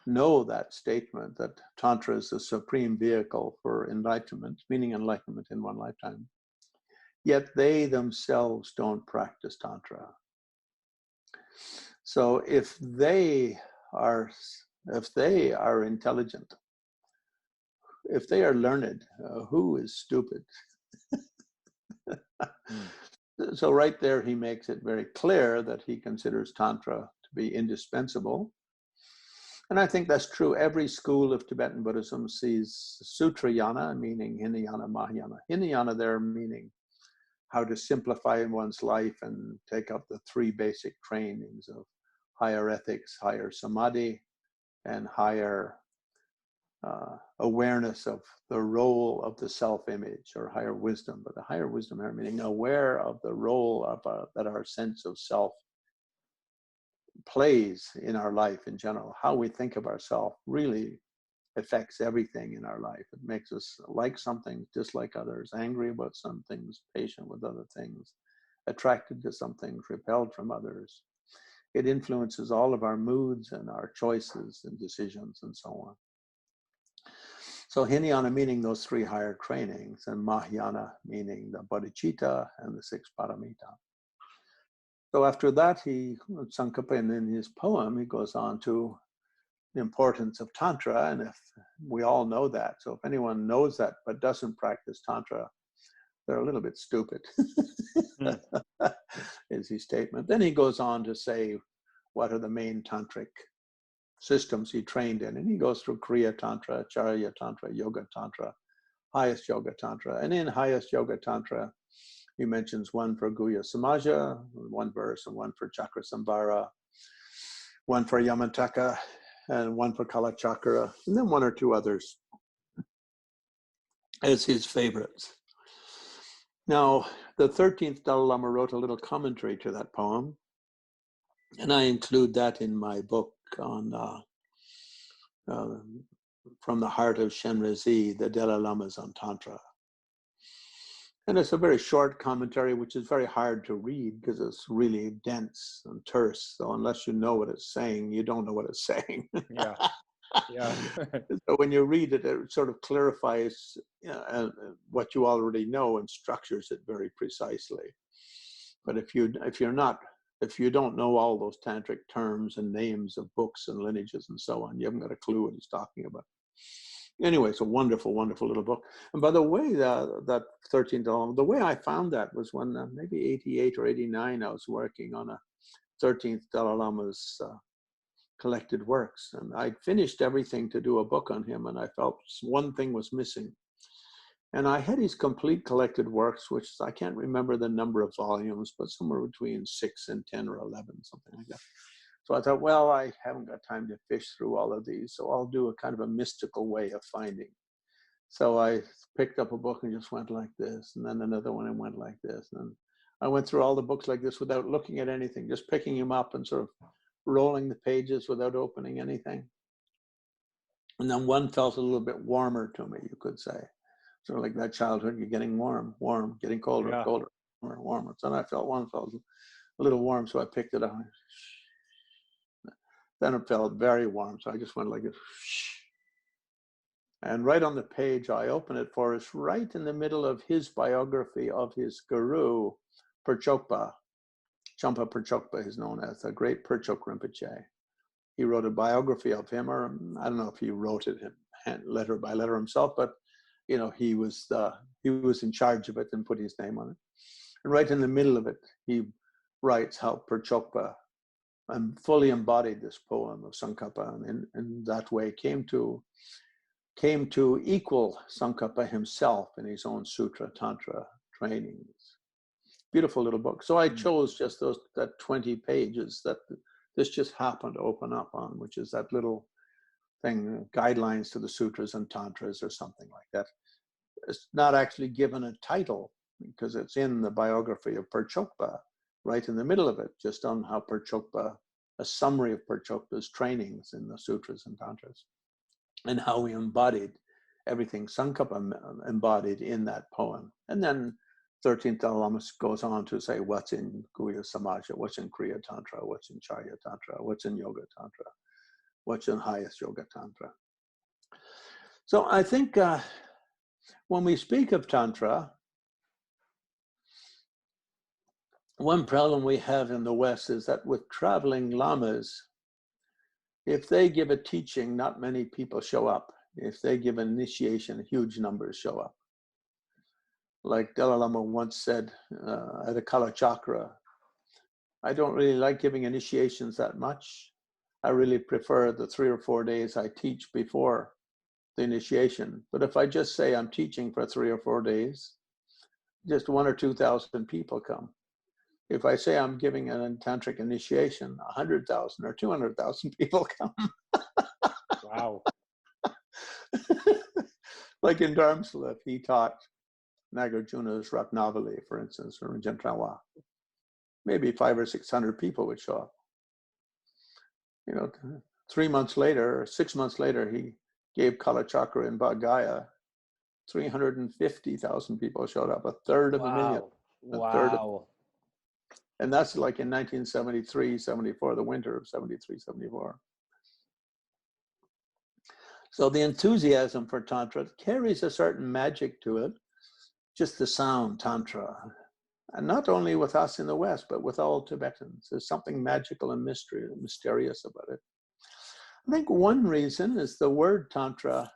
know that statement that Tantra is the supreme vehicle for enlightenment, meaning enlightenment in one lifetime. Yet they themselves don't practice Tantra. So if they are intelligent, if they are learned, who is stupid? So right there, he makes it very clear that he considers Tantra to be indispensable. And I think that's true. Every school of Tibetan Buddhism sees Sutrayana, meaning Hinayana, Mahayana. Hinayana there meaning how to simplify one's life and take up the 3 basic trainings of higher ethics, higher samadhi, and higher awareness of the role of the self-image, or higher wisdom. But the higher wisdom here meaning aware of the role of that our sense of self plays in our life in general. How we think of ourselves really affects everything in our life. It makes us like something, dislike others, angry about some things, patient with other things, attracted to some things, repelled from others. It influences all of our moods and our choices and decisions and so on. So Hinayana meaning those 3 higher trainings, and Mahayana meaning the bodhicitta and the 6 paramita. So after that, Tsongkhapa, in his poem, he goes on to the importance of Tantra, and if we all know that. So if anyone knows that but doesn't practice Tantra, they're a little bit stupid, is his statement. Then he goes on to say what are the main tantric systems he trained in, and he goes through Kriya Tantra, Charya Tantra, Yoga Tantra, highest Yoga Tantra. And in highest Yoga Tantra, he mentions one for Guhya Samaja, 1 verse, and 1 for Chakra Sambhara, 1 for Yamataka, and 1 for Kala Chakra, and then 1 or 2 others as his favorites. Now, the 13th Dalai Lama wrote a little commentary to that poem, and I include that in my book on From the Heart of Shenrezi, the Dalai Lamas on Tantra. And it's a very short commentary, which is very hard to read because it's really dense and terse. So unless you know what it's saying, you don't know what it's saying. Yeah. Yeah. So when you read it, it sort of clarifies what you already know and structures it very precisely. But if you don't know all those tantric terms and names of books and lineages and so on, you haven't got a clue what he's talking about. Anyway, it's a wonderful, wonderful little book. And by the way, that 13th Dalai Lama, the way I found that was when maybe 88 or 89, I was working on a 13th Dalai Lama's collected works. And I'd finished everything to do a book on him, and I felt one thing was missing. And I had his complete collected works, which I can't remember the number of volumes, but somewhere between 6 and 10 or 11, something like that. So I thought, well, I haven't got time to fish through all of these, so I'll do a kind of a mystical way of finding. So I picked up a book and just went like this, and then another one and went like this. And I went through all the books like this without looking at anything, just picking them up and sort of rolling the pages without opening anything. And then one felt a little bit warmer to me, you could say. Sort of like that childhood, you're getting warm, getting colder, Yeah. colder, warmer. So then I felt one felt a little warm, so I picked it up. Then it felt very warm, so I just went like this. And right on the page I open it for is right in the middle of his biography of his guru, Perchokpa. Champa Perchokpa is known as the great Perchok Rinpoche. He wrote a biography of him, or I don't know if he wrote it letter by letter himself, but you know, he was in charge of it and put his name on it. And right in the middle of it, he writes how Perchokpa fully embodied this poem of Tsongkhapa, and in that way came to equal Tsongkhapa himself in his own sutra tantra trainings. Beautiful little book. So I chose just that 20 pages that this just happened to open up on, which is that little thing, guidelines to the sutras and tantras or something like that. It's not actually given a title because it's in the biography of Perchokpa, right in the middle of it, just on how Perchokpa, a summary of Perchokpa's trainings in the sutras and tantras, and how he embodied everything Tsongkhapa embodied in that poem. And then 13th Dalai Lama goes on to say what's in Guhya Samaja, what's in Kriya Tantra, what's in Charya Tantra, what's in Yoga Tantra, what's in highest Yoga Tantra. So I think when we speak of Tantra, one problem we have in the West is that with traveling lamas, if they give a teaching, not many people show up. If they give an initiation, huge numbers show up. Like Dalai Lama once said at a Kala Chakra, I don't really like giving initiations that much. I really prefer the 3 or 4 days I teach before the initiation. But if I just say I'm teaching for 3 or 4 days, just 1,000 or 2,000 people come. If I say I'm giving an tantric initiation, 100,000 or 200,000 people come. Wow. Like in Dharamsala, if he taught Nagarjuna's Ratnavali, for instance, or Jantrawa, maybe 500 or 600 people would show up. 3 months later, or 6 months later, he gave Kalachakra in Bodh 350,000 people showed up, a third of a million. Wow. And that's like in 1973, 74, the winter of 73, 74. So the enthusiasm for Tantra carries a certain magic to it, just the sound, Tantra. And not only with us in the West, but with all Tibetans. There's something magical and mysterious about it. I think one reason is the word Tantra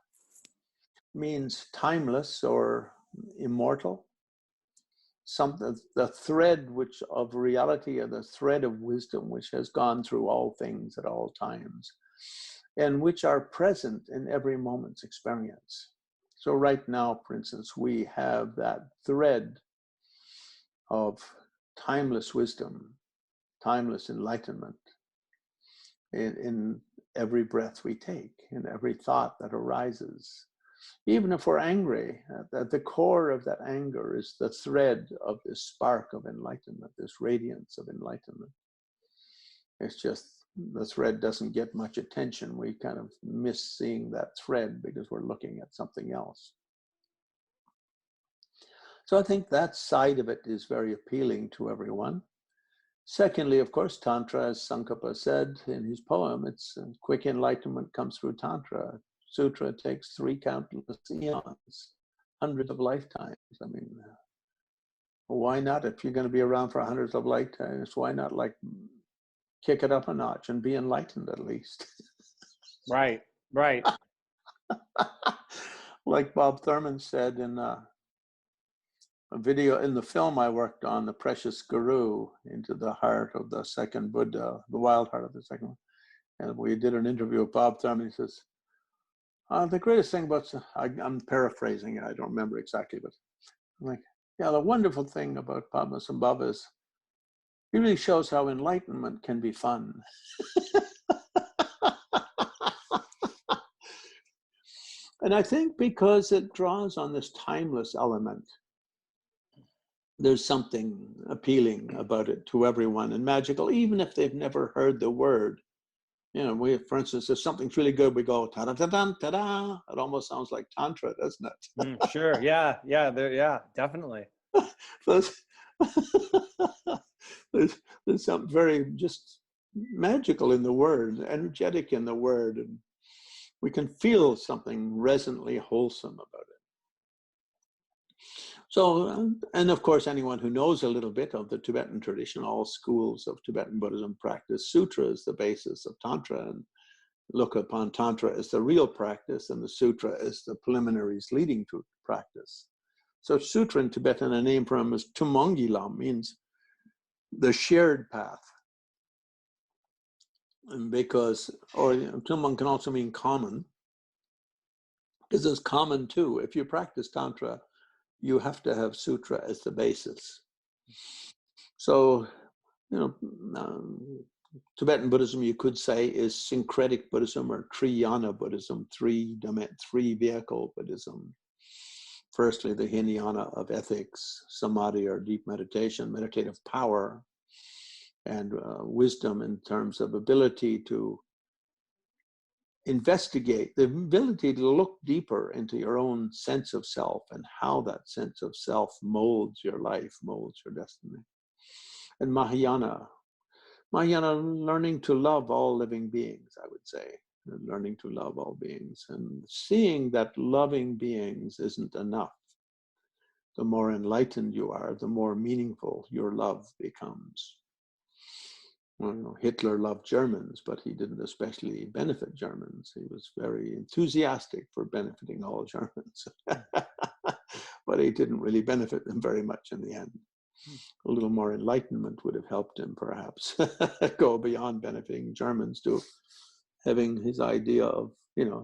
means timeless or immortal. The thread of reality, or the thread of wisdom, which has gone through all things at all times, and which are present in every moment's experience. So right now, for instance, we have that thread of timeless wisdom, timeless enlightenment in every breath we take, in every thought that arises. Even if we're angry, at the core of that anger is the thread of this spark of enlightenment, this radiance of enlightenment. It's just the thread doesn't get much attention. We kind of miss seeing that thread because we're looking at something else. So I think that side of it is very appealing to everyone. Secondly, of course, Tantra, as Tsongkhapa said in his poem, it's quick enlightenment comes through Tantra. Sutra takes 3 countless eons, hundreds of lifetimes. I mean, why not? If you're going to be around for hundreds of lifetimes, why not like kick it up a notch and be enlightened at least? Right. Like Bob Thurman said in a video in the film I worked on, The Precious Guru, into the heart of the second Buddha, the wild heart of the second one. And we did an interview with Bob Thurman. He says, the greatest thing about, I'm paraphrasing it, I don't remember exactly, but I'm like, yeah, the wonderful thing about Padmasambhava is it really shows how enlightenment can be fun. And I think because it draws on this timeless element, there's something appealing about it to everyone and magical, even if they've never heard the word. For instance, if something's really good, we go ta-da-ta-da. It almost sounds like Tantra, doesn't it? Sure. Yeah, definitely. there's, there's something very just magical in the word, energetic in the word, and we can feel something resonantly wholesome about it. So, and of course, anyone who knows a little bit of the Tibetan tradition, all schools of Tibetan Buddhism practice Sutra as the basis of Tantra and look upon Tantra as the real practice and the Sutra as the preliminaries leading to practice. So Sutra in Tibetan, a name for him is Tumongilam, means the shared path. And because, or Tumong can also mean common, because it's common too. If you practice Tantra, you have to have Sutra as the basis. So, Tibetan Buddhism, you could say, is syncretic Buddhism or Triyana Buddhism, three vehicle Buddhism. Firstly, the Hinayana of ethics, samadhi or deep meditation, meditative power, and wisdom in terms of ability to investigate, the ability to look deeper into your own sense of self and how that sense of self molds your life, molds your destiny. And Mahayana, learning to love all living beings, I would say, learning to love all beings and seeing that loving beings isn't enough. The more enlightened you are, the more meaningful your love becomes. Hitler loved Germans, but he didn't especially benefit Germans. He was very enthusiastic for benefiting all Germans, but he didn't really benefit them very much in the end. A little more enlightenment would have helped him perhaps go beyond benefiting Germans to having his idea of,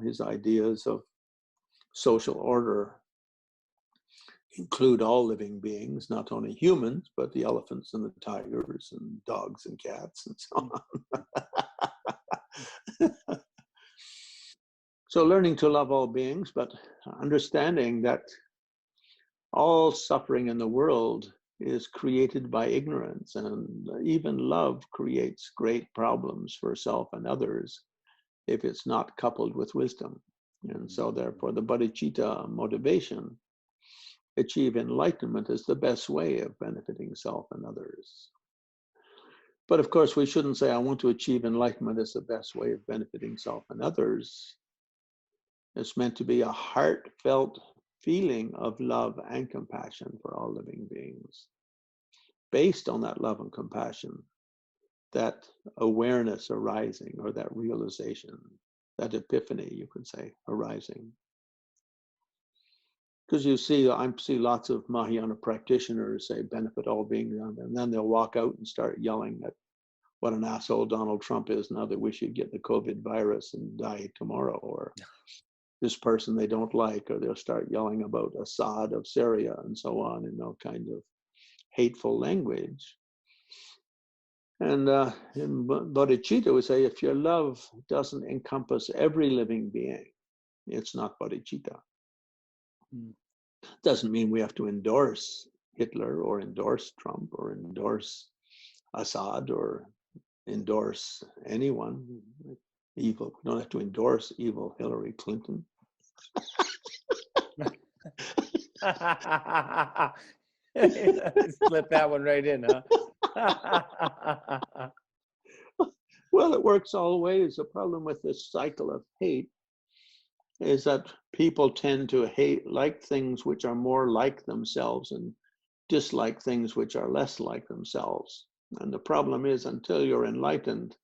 his ideas of social order include all living beings, not only humans, but the elephants and the tigers and dogs and cats and so on. So learning to love all beings, but understanding that all suffering in the world is created by ignorance, and even love creates great problems for self and others if it's not coupled with wisdom. And so therefore the bodhicitta motivation, achieve enlightenment, is the best way of benefiting self and others. But of course, we shouldn't say, I want to achieve enlightenment as the best way of benefiting self and others. It's meant to be a heartfelt feeling of love and compassion for all living beings. Based on that love and compassion, that awareness arising, or that realization, that epiphany, you could say, arising. Because you see, I see lots of Mahayana practitioners say benefit all beings, and then they'll walk out and start yelling at what an asshole Donald Trump is now that we should get the COVID virus and die tomorrow, or this person they don't like, or they'll start yelling about Assad of Syria and so on in no kind of hateful language. And in bodhicitta, we say, if your love doesn't encompass every living being, it's not bodhicitta. Doesn't mean we have to endorse Hitler or endorse Trump or endorse Assad or endorse anyone evil. We don't have to endorse evil Hillary Clinton. Slip that one right in, huh? Well, it works all ways. The problem with this cycle of hate is that people tend to like things which are more like themselves and dislike things which are less like themselves. And the problem is, until you're enlightened,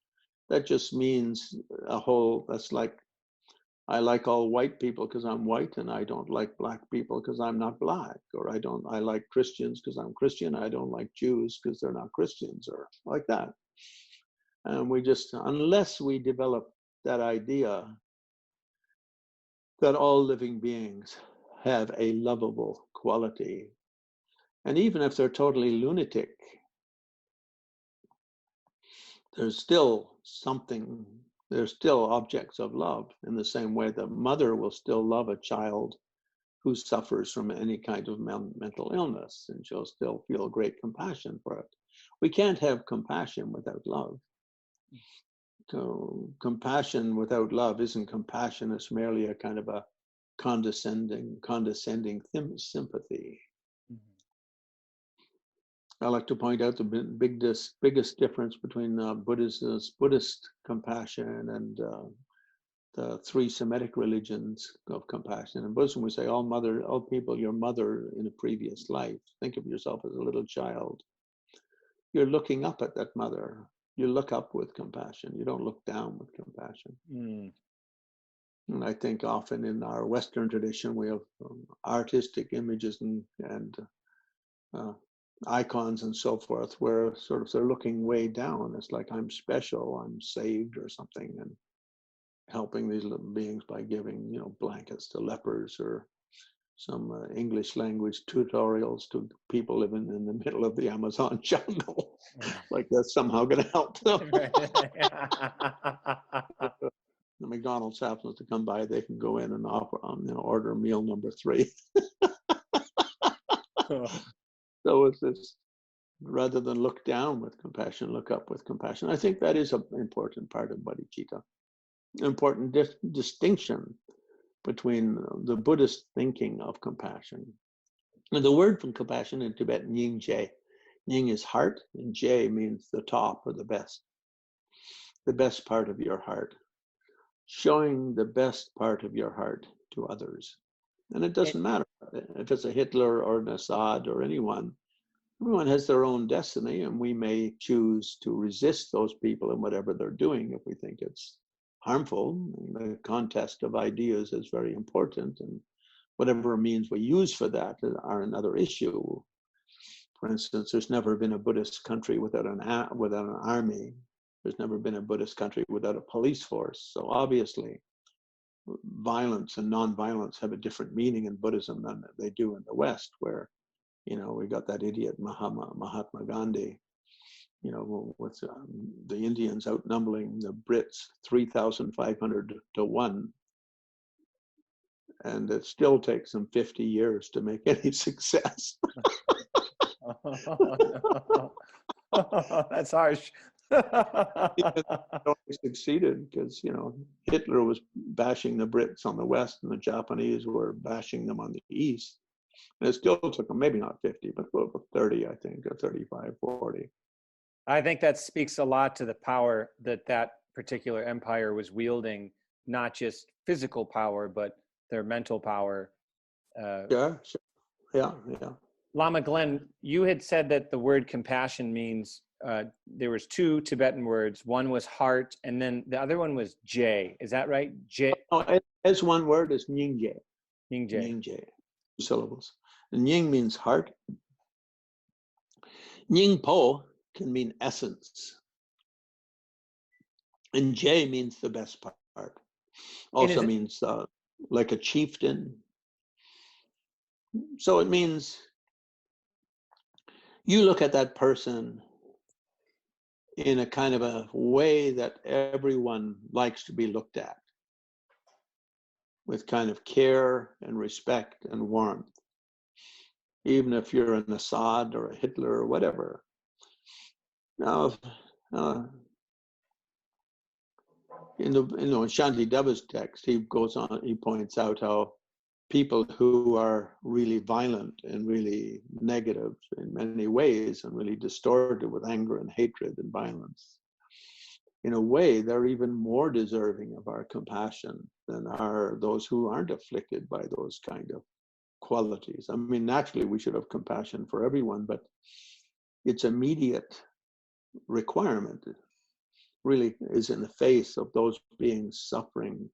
that just means that's like, I like all white people because I'm white, and I don't like black people because I'm not black, or I like Christians because I'm Christian, I don't like Jews because they're not Christians, or like that. And we just, unless we develop that idea that all living beings have a lovable quality, and even if they're totally lunatic, there's still something, there's still objects of love, in the same way the mother will still love a child who suffers from any kind of mental illness, and she'll still feel great compassion for it. We can't have compassion without love. So compassion without love isn't compassion, it's merely a kind of a condescending sympathy. I like to point out the biggest difference between Buddhist compassion and the three Semitic religions of compassion. In Buddhism, we say, all people, your mother in a previous life. Think of yourself as a little child. You're looking up at that mother. You look up with compassion. You don't look down with compassion. And I think often in our Western tradition, we have artistic images and icons and so forth, where sort of they're looking way down. It's like, I'm special, I'm saved or something, and helping these little beings by giving, blankets to lepers, or some English language tutorials to people living in the middle of the Amazon jungle. Like that's somehow going to help them. The McDonald's happens to come by, they can go in and order meal number 3. So it's this, rather than look down with compassion, look up with compassion. I think that is an important part of bodhicitta. Important distinction between the Buddhist thinking of compassion. And the word for compassion in Tibetan, Nying Je. Nying is heart, and Je means the top or the best part of your heart. Showing the best part of your heart to others. And it doesn't matter if it's a Hitler or an Assad or anyone. Everyone has their own destiny, and we may choose to resist those people in whatever they're doing if we think it's harmful. The contest of ideas is very important, and whatever means we use for that are another issue. For instance, there's never been a Buddhist country without an army. There's never been a Buddhist country without a police force. So obviously, violence and non-violence have a different meaning in Buddhism than they do in the West, where, we got that idiot Mahatma Gandhi, with the Indians outnumbering the Brits 3,500 to 1. And it still takes them 50 years to make any success. That's harsh. He succeeded because, Hitler was bashing the Brits on the West and the Japanese were bashing them on the East. And it still took them, maybe not 50, but about 30, I think, or 35, 40. I think that speaks a lot to the power that that particular empire was wielding, not just physical power, but their mental power. Yeah, sure. Yeah. Lama Glenn, you had said that the word compassion means, there was 2 Tibetan words. One was heart, and then the other one was J. Is that right? J. Oh, as one word is Nyingje. Nyingje. Nyingje, 2 syllables. And Nying means heart. Nyingpo can mean essence. And J means the best part. Also means like a chieftain. So it means you look at that person in a kind of a way that everyone likes to be looked at, with kind of care and respect and warmth. Even if you're an Assad or a Hitler or whatever. Now, in Shanti Deva's text, he goes on, he points out how people who are really violent and really negative in many ways and really distorted with anger and hatred and violence, in a way, they're even more deserving of our compassion than are those who aren't afflicted by those kind of qualities. I mean, naturally, we should have compassion for everyone, but its immediate requirement really is in the face of those beings suffering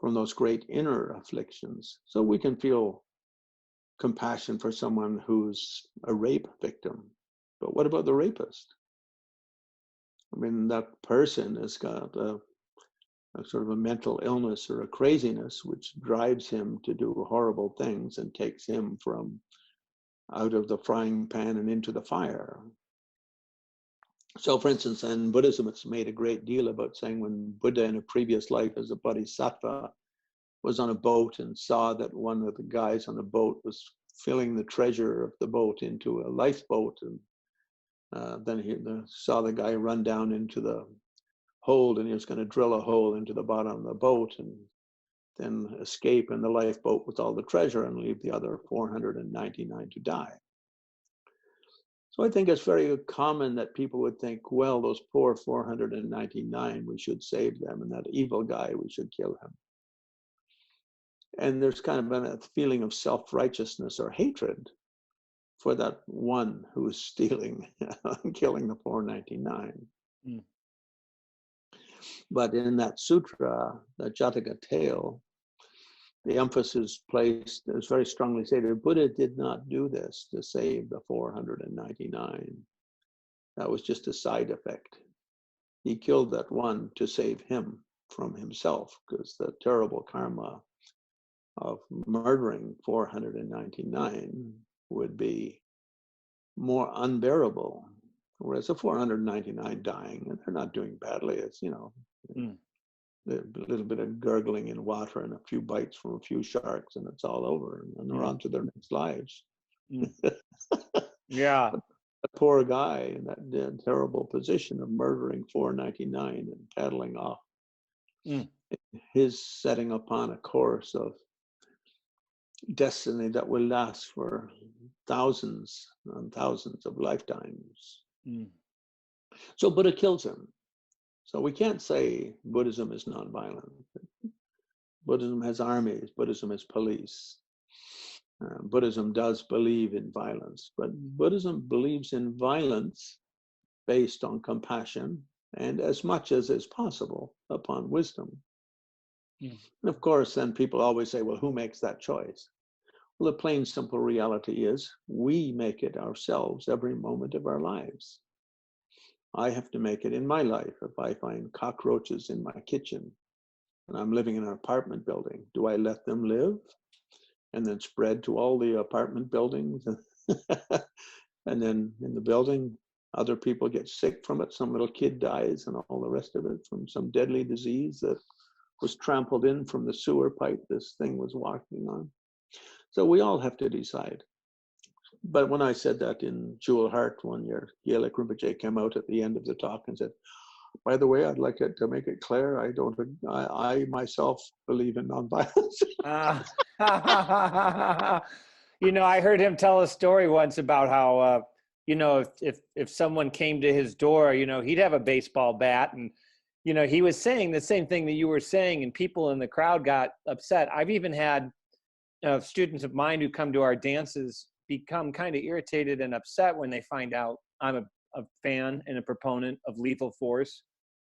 from those great inner afflictions. So we can feel compassion for someone who's a rape victim. But what about the rapist? I mean, that person has got a sort of a mental illness or a craziness which drives him to do horrible things and takes him from out of the frying pan and into the fire. So, for instance, in Buddhism, it's made a great deal about saying when Buddha in a previous life as a bodhisattva was on a boat and saw that one of the guys on the boat was filling the treasure of the boat into a lifeboat, and then he saw the guy run down into the hold, and he was going to drill a hole into the bottom of the boat and then escape in the lifeboat with all the treasure and leave the other 499 to die. So I think it's very common that people would think, well, those poor 499, we should save them, and that evil guy, we should kill him. And there's kind of a feeling of self-righteousness or hatred for that one who is stealing and killing the 499. Mm. But in that sutra, the Jataka tale, the emphasis placed is very strongly stated, Buddha did not do this to save the 499. That was just a side effect. He killed that one to save him from himself, because the terrible karma of murdering 499 would be more unbearable. Whereas the 499 dying, and they're not doing badly, it's, a little bit of gurgling in water and a few bites from a few sharks, and it's all over, and they're on to their next lives. Yeah. But the poor guy in that terrible position of murdering 499 and paddling off, his setting upon a course of destiny that will last for thousands and thousands of lifetimes. So Buddha kills him. So we can't say Buddhism is nonviolent. Buddhism has armies, Buddhism has police. Buddhism does believe in violence, but Buddhism believes in violence based on compassion and, as much as is possible, upon wisdom. And of course, then people always say, well, who makes that choice? Well, the plain, simple reality is we make it ourselves every moment of our lives. I have to make it in my life. If I find cockroaches in my kitchen, and I'm living in an apartment building. Do I let them live and then spread to all the apartment buildings? And then in the building, other people get sick from it. Some little kid dies and all the rest of it from some deadly disease that was trampled in from the sewer pipe this thing was walking on. So we all have to decide. But when I said that in Jewel Heart one year, Gelek Rinpoche came out at the end of the talk and said, by the way, I'd like it to make it clear, I myself believe in nonviolence. I heard him tell a story once about how, if someone came to his door, he'd have a baseball bat, and, he was saying the same thing that you were saying, and people in the crowd got upset. I've even had students of mine who come to our dances become kind of irritated and upset when they find out I'm a fan and a proponent of lethal force.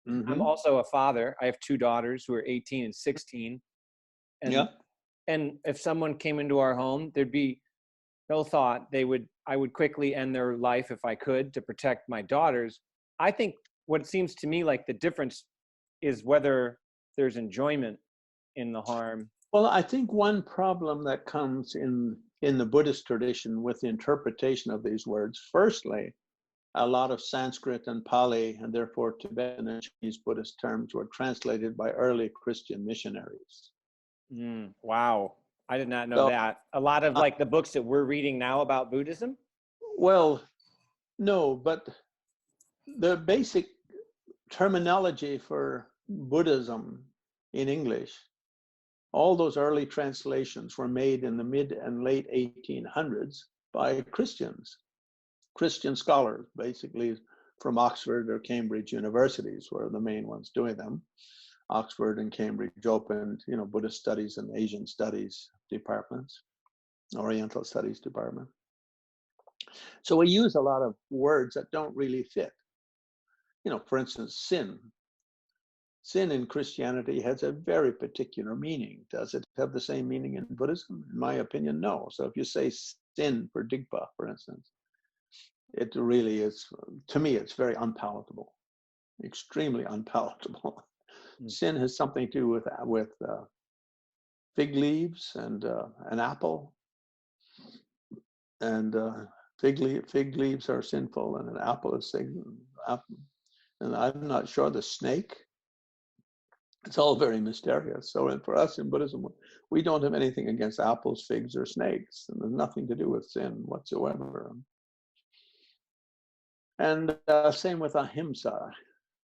Mm-hmm. I'm also a father. I have 2 daughters who are 18 and 16. And, yeah. and if someone came into our home, there'd be no thought I would quickly end their life if I could to protect my daughters. I think what it seems to me like the difference is whether there's enjoyment in the harm. Well, I think one problem that comes in the Buddhist tradition with the interpretation of these words, firstly, a lot of Sanskrit and Pali, and therefore Tibetan and Chinese Buddhist terms were translated by early Christian missionaries. Wow. I did not know So, that. A lot of like the books that we're reading now about Buddhism? Well, no, but the basic terminology for Buddhism in English, all those early translations were made in the mid and late 1800s by Christians, Christian scholars, basically from Oxford or Cambridge universities were the main ones doing them. Oxford and Cambridge opened, Buddhist studies and Asian studies departments, Oriental studies department. So we use a lot of words that don't really fit. For instance, sin. Sin in Christianity has a very particular meaning. Does it have the same meaning in Buddhism? In my opinion, no. So if you say sin for Digpa, for instance, it really is, to me, it's very unpalatable, extremely unpalatable. Sin has something to do with fig leaves and an apple, and fig leaves are sinful, and an apple is sinful. And I'm not sure the snake. It's all very mysterious. So for us in Buddhism, we don't have anything against apples, figs, or snakes, and there's nothing to do with sin whatsoever. And same with ahimsa.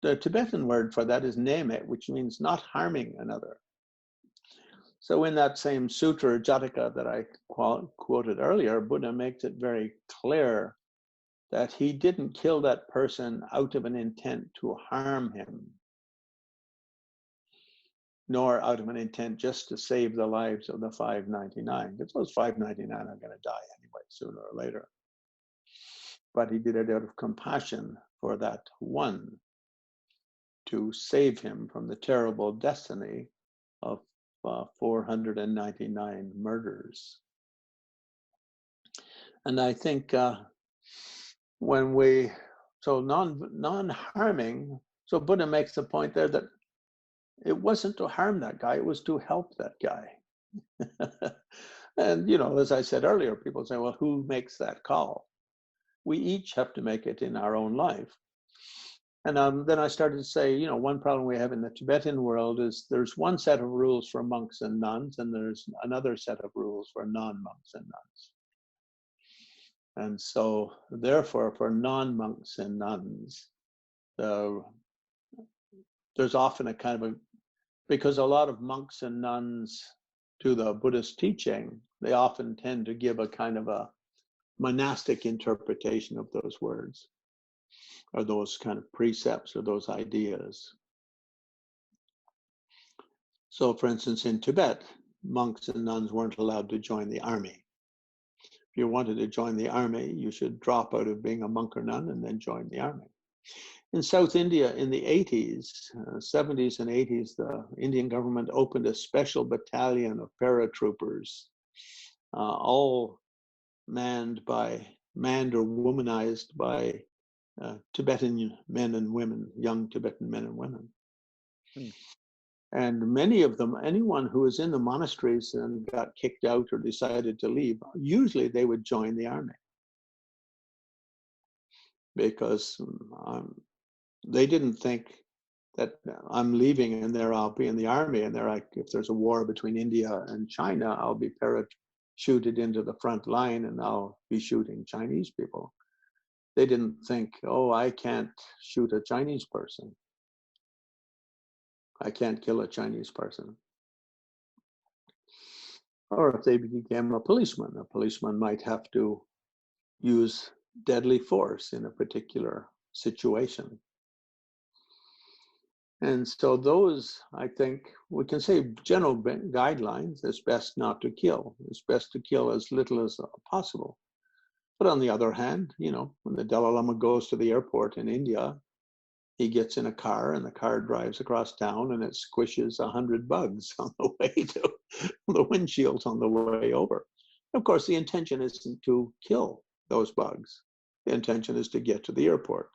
The Tibetan word for that is neme, which means not harming another. So in that same sutra, Jataka, that I quoted earlier, Buddha makes it very clear that he didn't kill that person out of an intent to harm him, nor out of an intent just to save the lives of the 599, because those 599 are going to die anyway, sooner or later. But he did it out of compassion for that one, to save him from the terrible destiny of 499 murders. And I think when we, so non-harming, so Buddha makes the point there that it wasn't to harm that guy, it was to help that guy. And, as I said earlier, people say, well, who makes that call? We each have to make it in our own life. And then I started to say, one problem we have in the Tibetan world is there's one set of rules for monks and nuns, and there's another set of rules for non-monks and nuns. And so, therefore, for non-monks and nuns, there's often a kind of because a lot of monks and nuns to the Buddhist teaching, they often tend to give a kind of a monastic interpretation of those words, or those kind of precepts, or those ideas. So, for instance, in Tibet, monks and nuns weren't allowed to join the army. If you wanted to join the army, you should drop out of being a monk or nun and then join the army. In South India in the 70s and 80s, the Indian government opened a special battalion of paratroopers, all manned or womanized by Tibetan men and women, young Tibetan men and women. And many of them, anyone who was in the monasteries and got kicked out or decided to leave, usually they would join the army, because they didn't think that I'm leaving and there I'll be in the army, and they're like, if there's a war between India and China, I'll be parachuted into the front line and I'll be shooting Chinese people. They didn't think, oh, I can't shoot a Chinese person. I can't kill a Chinese person. Or if they became a policeman might have to use deadly force in a particular situation. And so those, I think, we can say general guidelines. It's best not to kill. It's best to kill as little as possible. But on the other hand, you know, when the Dalai Lama goes to the airport in India, he gets in a car and the car drives across town and it squishes 100 bugs on the way to the windshields on the way over. Of course, the intention isn't to kill those bugs. The intention is to get to the airport.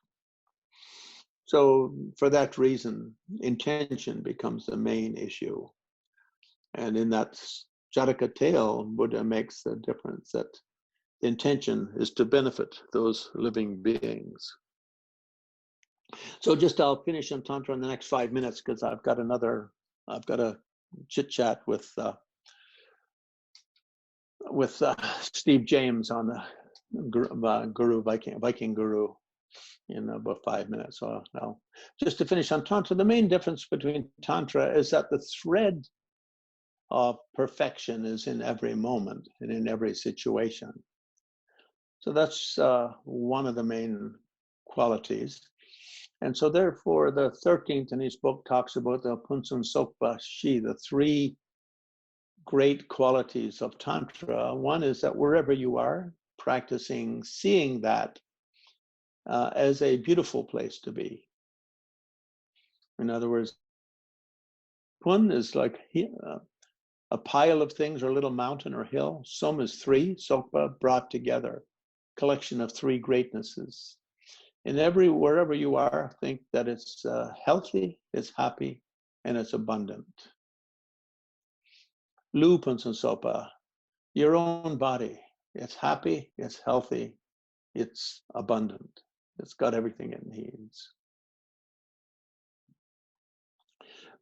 So for that reason, intention becomes the main issue. And in that Jataka tale, Buddha makes the difference that the intention is to benefit those living beings. So just I'll finish on Tantra in the next 5 minutes, because I've got a chit chat with Steve James on the Guru, Viking Guru, in about 5 minutes. So now, just to finish on Tantra, the main difference between Tantra is that the thread of perfection is in every moment and in every situation. So that's one of the main qualities. And so therefore, the 13th in his book talks about the Punsun Sokpa Shi, the 3 great qualities of Tantra. One is that wherever you are, practicing seeing that as a beautiful place to be. In other words, Pun is like a pile of things, or a little mountain or hill. Som is 3, Sokpa, brought together, collection of 3 greatnesses. And wherever you are, think that it's healthy, it's happy, and it's abundant. Lu Punsun Sopa, your own body. It's happy, it's healthy, it's abundant. It's got everything it needs.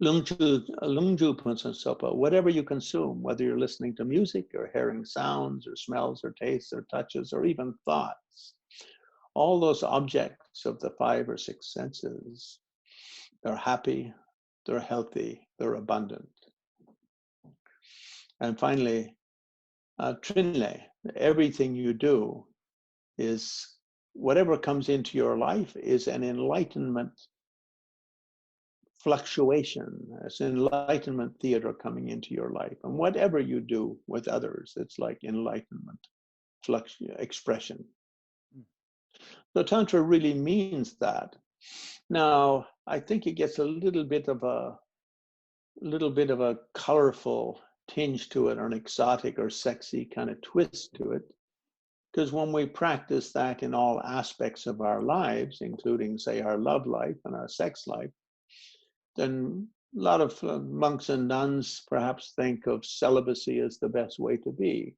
Lungju Punsun Sopa, whatever you consume, whether you're listening to music or hearing sounds or smells or tastes or touches or even thoughts, all those objects of the 5 or 6 senses, they're happy, they're healthy, they're abundant. And finally, Trinle, everything you do is, whatever comes into your life is an enlightenment fluctuation. It's an enlightenment theater coming into your life. And whatever you do with others, it's like enlightenment expression. So Tantra really means that. Now, I think it gets a little bit of a colorful tinge to it, or an exotic or sexy kind of twist to it. Because when we practice that in all aspects of our lives, including, say, our love life and our sex life, then a lot of monks and nuns perhaps think of celibacy as the best way to be.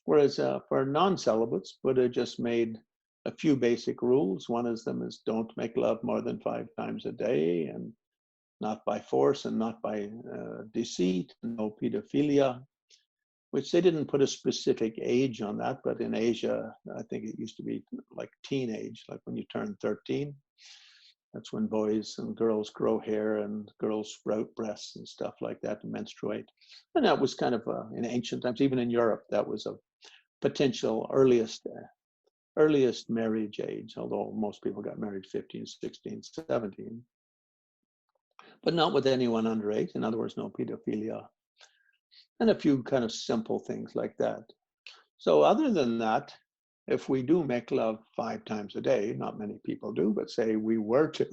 Whereas for non-celibates, Buddha just made a few basic rules. One of them is don't make love more than 5 times a day, and not by force and not by deceit, no pedophilia, which they didn't put a specific age on that, but in Asia, I think it used to be like teenage, like when you turn 13. That's when boys and girls grow hair and girls sprout breasts and stuff like that and menstruate. And that was kind of in ancient times, even in Europe, that was a potential earliest marriage age, although most people got married 15, 16, 17. But not with anyone under 8. In other words, no pedophilia. And a few kind of simple things like that. So other than that, if we do make love 5 times a day, not many people do, but say we were to.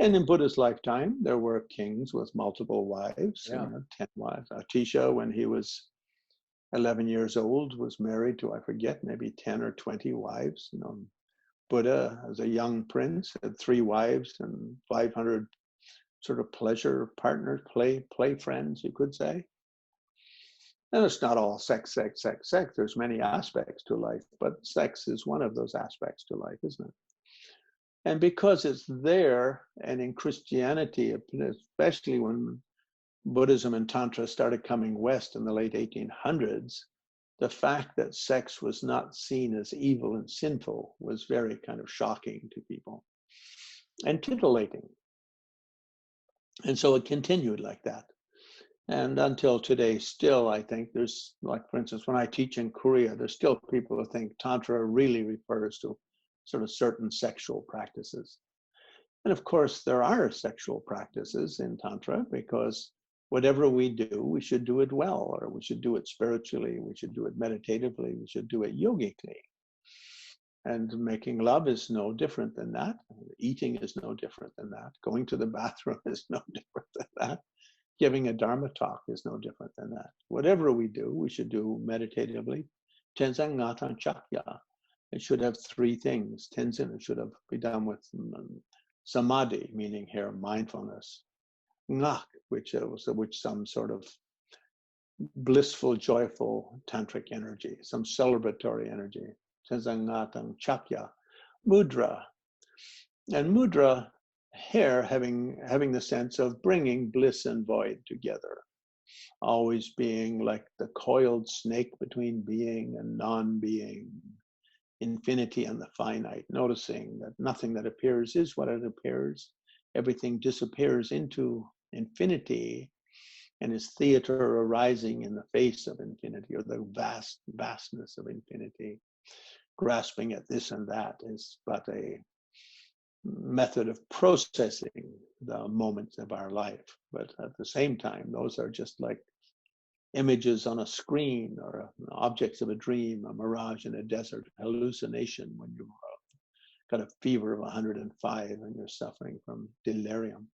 And in Buddha's lifetime, there were kings with multiple wives, 10 wives. Atisha, when he was 11 years old, was married to, I forget, maybe 10 or 20 wives. Buddha, as a young prince, had 3 wives and 500 sort of pleasure partners, play friends, you could say. And it's not all sex. There's many aspects to life, but sex is one of those aspects to life, isn't it? And because it's there, and in Christianity, especially when Buddhism and Tantra started coming west in the late 1800s, the fact that sex was not seen as evil and sinful was very kind of shocking to people and titillating. And so it continued like that. And until today, still, I think there's, like, for instance, when I teach in Korea, there's still people who think Tantra really refers to sort of certain sexual practices. And of course, there are sexual practices in Tantra, because whatever we do, we should do it well, or we should do it spiritually, we should do it meditatively, we should do it yogically. And making love is no different than that. Eating is no different than that. Going to the bathroom is no different than that. Giving a Dharma talk is no different than that. Whatever we do, we should do meditatively. Tenzin Ngatan Chakya. It should have three things. Tenzin, it should have be done with samadhi, meaning here mindfulness. Ngak, which some sort of blissful, joyful tantric energy, some celebratory energy. Tenzin Ngatan Chakya. Mudra. And mudra here having the sense of bringing bliss and void together, always being like the coiled snake between being and non-being, infinity and the finite, noticing that nothing that appears is what it appears. Everything disappears into infinity and is theater arising in the face of infinity, or the vastness of infinity. Grasping at this and that is but a method of processing the moments of our life. But at the same time, those are just like images on a screen, or objects of a dream, a mirage in a desert, hallucination when you've got a fever of 105 and you're suffering from delirium.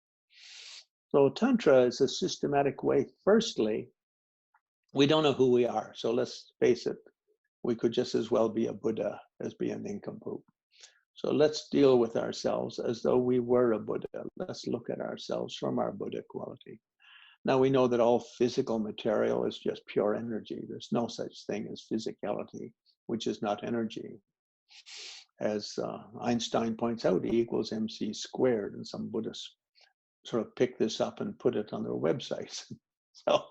So Tantra is a systematic way. Firstly, we don't know who we are. So let's face it, we could just as well be a Buddha as be a nincompoop. So let's deal with ourselves as though we were a Buddha. Let's look at ourselves from our Buddha quality. Now we know that all physical material is just pure energy. There's no such thing as physicality, which is not energy. As Einstein points out, E equals MC squared, and some Buddhists sort of pick this up and put it on their websites. So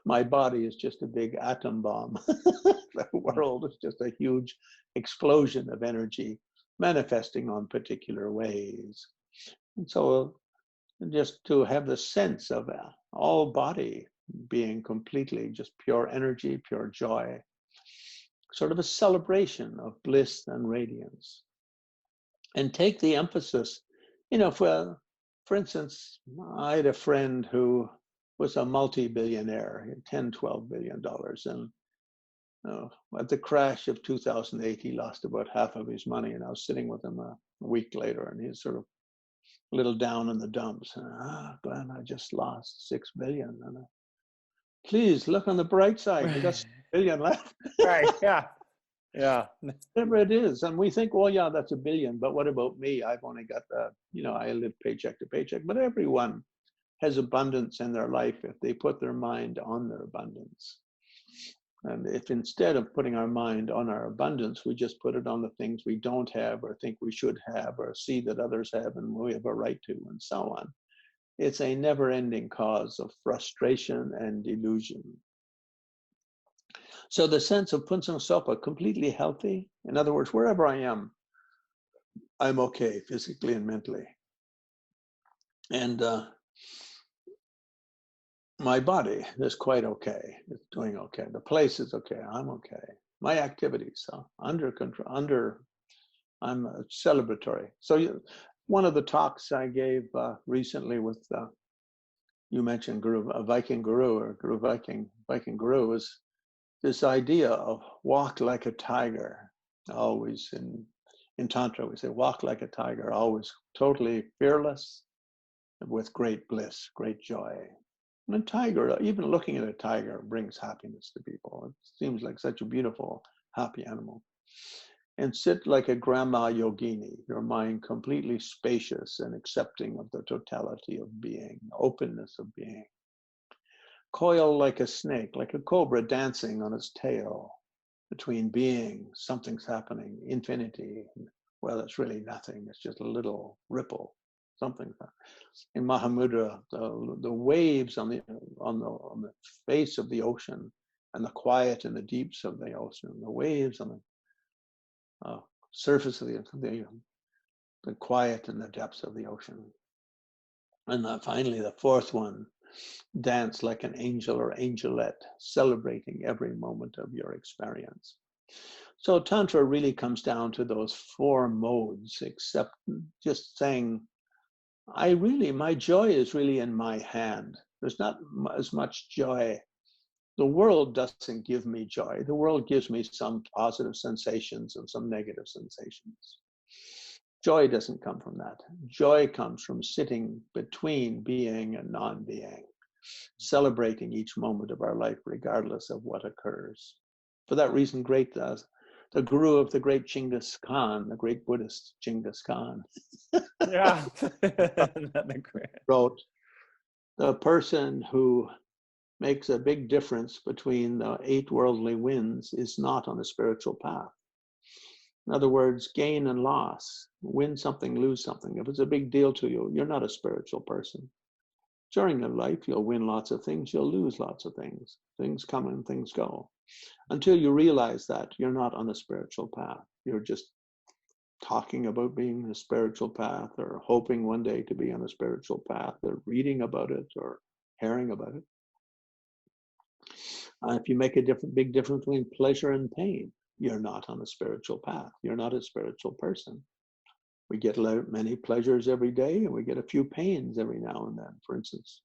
my body is just a big atom bomb. The world is just a huge explosion of energy manifesting on particular ways. And so just to have the sense of all body being completely just pure energy, pure joy, sort of a celebration of bliss and radiance. And take the emphasis, for instance, I had a friend who was a multi-billionaire, $10-12 billion. And at the crash of 2008, he lost about half of his money. And I was sitting with him a week later, and he's sort of a little down in the dumps. Glenn, I just lost $6 billion. And please look on the bright side. Right. We got $6 billion left. Right. Yeah. Yeah. Whatever it is. And we think, well, yeah, that's $1 billion. But what about me? I've only got I live paycheck to paycheck. But everyone has abundance in their life if they put their mind on their abundance. And if instead of putting our mind on our abundance, we just put it on the things we don't have or think we should have or see that others have and we have a right to, and so on, it's a never-ending cause of frustration and delusion. So the sense of Punsang Sopa, completely healthy, in other words, wherever I am, I'm okay physically and mentally. And my body is quite okay. It's doing okay. The place is okay. I'm okay. My activities are under control. I'm celebratory. So one of the talks I gave recently with, you mentioned Guru, Viking Guru, or Guru Viking Guru, is this idea of walk like a tiger. Always in Tantra, we say walk like a tiger, always totally fearless, with great bliss, great joy. And a tiger, even looking at a tiger brings happiness to people. It seems like such a beautiful, happy animal. and sit like a grandma yogini, your mind completely spacious and accepting of the totality of being, openness of being. Coil like a snake, like a cobra dancing on its tail between being, something's happening, infinity. Well, it's really nothing. It's just a little ripple, something. In Mahamudra, the waves on the face of the ocean, and the quiet in the deeps of the ocean, the waves on the surface of the quiet in the depths of the ocean. And finally, the fourth one, dance like an angel or angelette, celebrating every moment of your experience. So Tantra really comes down to those four modes, except just saying, my joy is really in my hand. There's not as much joy. The world doesn't give me joy. The world gives me some positive sensations and some negative sensations. Joy doesn't come from that. Joy comes from sitting between being and non-being, celebrating each moment of our life regardless of what occurs. For that reason, the guru of the great Genghis Khan, the great Buddhist Genghis Khan, Yeah. wrote, the person who makes a big difference between the 8 worldly winds is not on a spiritual path. In other words, gain and loss, win something, lose something. If it's a big deal to you, you're not a spiritual person. During your life, you'll win lots of things, you'll lose lots of things. Things come and things go. Until you realize that you're not on a spiritual path. You're just talking about being on a spiritual path, or hoping one day to be on a spiritual path, or reading about it, or hearing about it. If you make a big difference between pleasure and pain, you're not on a spiritual path. You're not a spiritual person. We get many pleasures every day, and we get a few pains every now and then. For instance,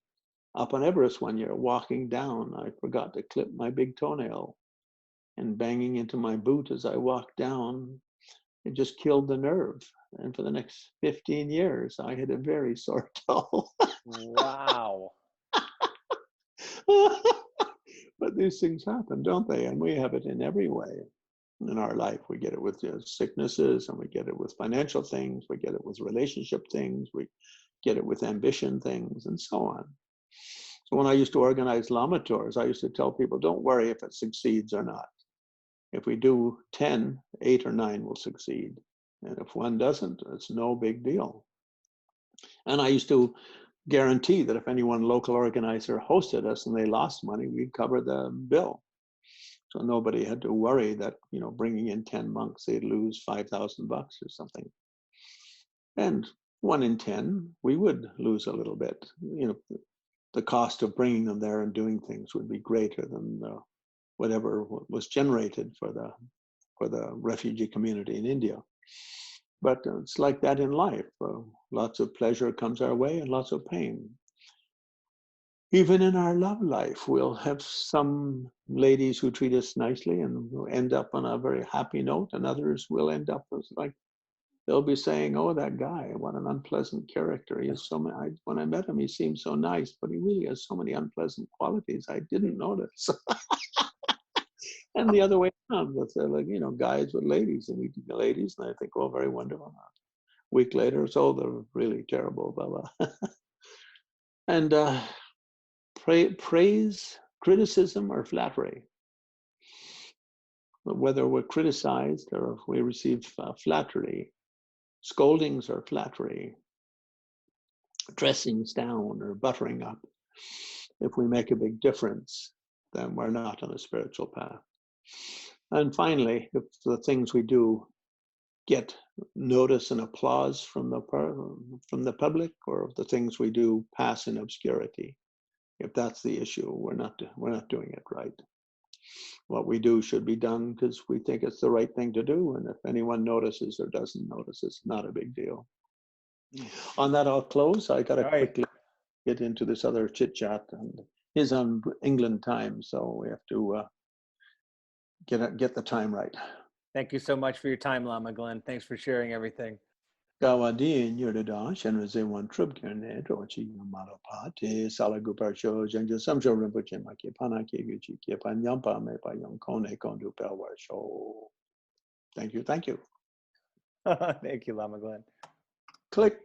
up on Everest one year, walking down, I forgot to clip my big toenail, and banging into my boot as I walked down, it just killed the nerve. And for the next 15 years, I had a very sore toe. Wow. But these things happen, don't they? And we have it in every way in our life. We get it with sicknesses, and we get it with financial things. We get it with relationship things. We get it with ambition things, and so on. So when I used to organize Lama tours, I used to tell people, don't worry if it succeeds or not. If we do 10, 8 or 9 will succeed. And if one doesn't, it's no big deal. And I used to guarantee that if any one local organizer hosted us and they lost money, we'd cover the bill. So nobody had to worry that, bringing in 10 monks, they'd lose $5,000 or something. And 1 in 10, we would lose a little bit. The cost of bringing them there and doing things would be greater than whatever was generated for the refugee community in India. But it's like that in life. Lots of pleasure comes our way and lots of pain. Even in our love life, we'll have some ladies who treat us nicely and we'll end up on a very happy note, and others will end up as they'll be saying, oh, that guy, what an unpleasant character. He is when I met him, he seemed so nice, but he really has so many unpleasant qualities I didn't notice. And the other way around, with guys with ladies, and we meet ladies, and I think, oh, very wonderful. A week later, so they're really terrible, blah, blah. And praise, criticism, or flattery. Whether we're criticized or if we receive flattery, scoldings or flattery, dressings down or buttering up, if we make a big difference, then we're not on a spiritual path. And finally, if the things we do get notice and applause from the public, or if the things we do pass in obscurity, if that's the issue, we're not doing it right. What we do should be done because we think it's the right thing to do, and if anyone notices or doesn't notice, it's not a big deal. On that, I'll close. I got to quickly get into this other chit chat, and he's on England time, so we have to get the time right. Thank you so much for your time, Lama Glenn. Thanks for sharing everything. Gawadi Yurida, Shenreze one trub kerne, Rochi Malapa, Te Salagupar Show, Janja Samsho Rinpoche Maki, Panaki, Guchi, Panyampa, Me Payong Kone Kondu Pelwa Show. Thank you. Thank you. Thank you, Lama Glenn. Click.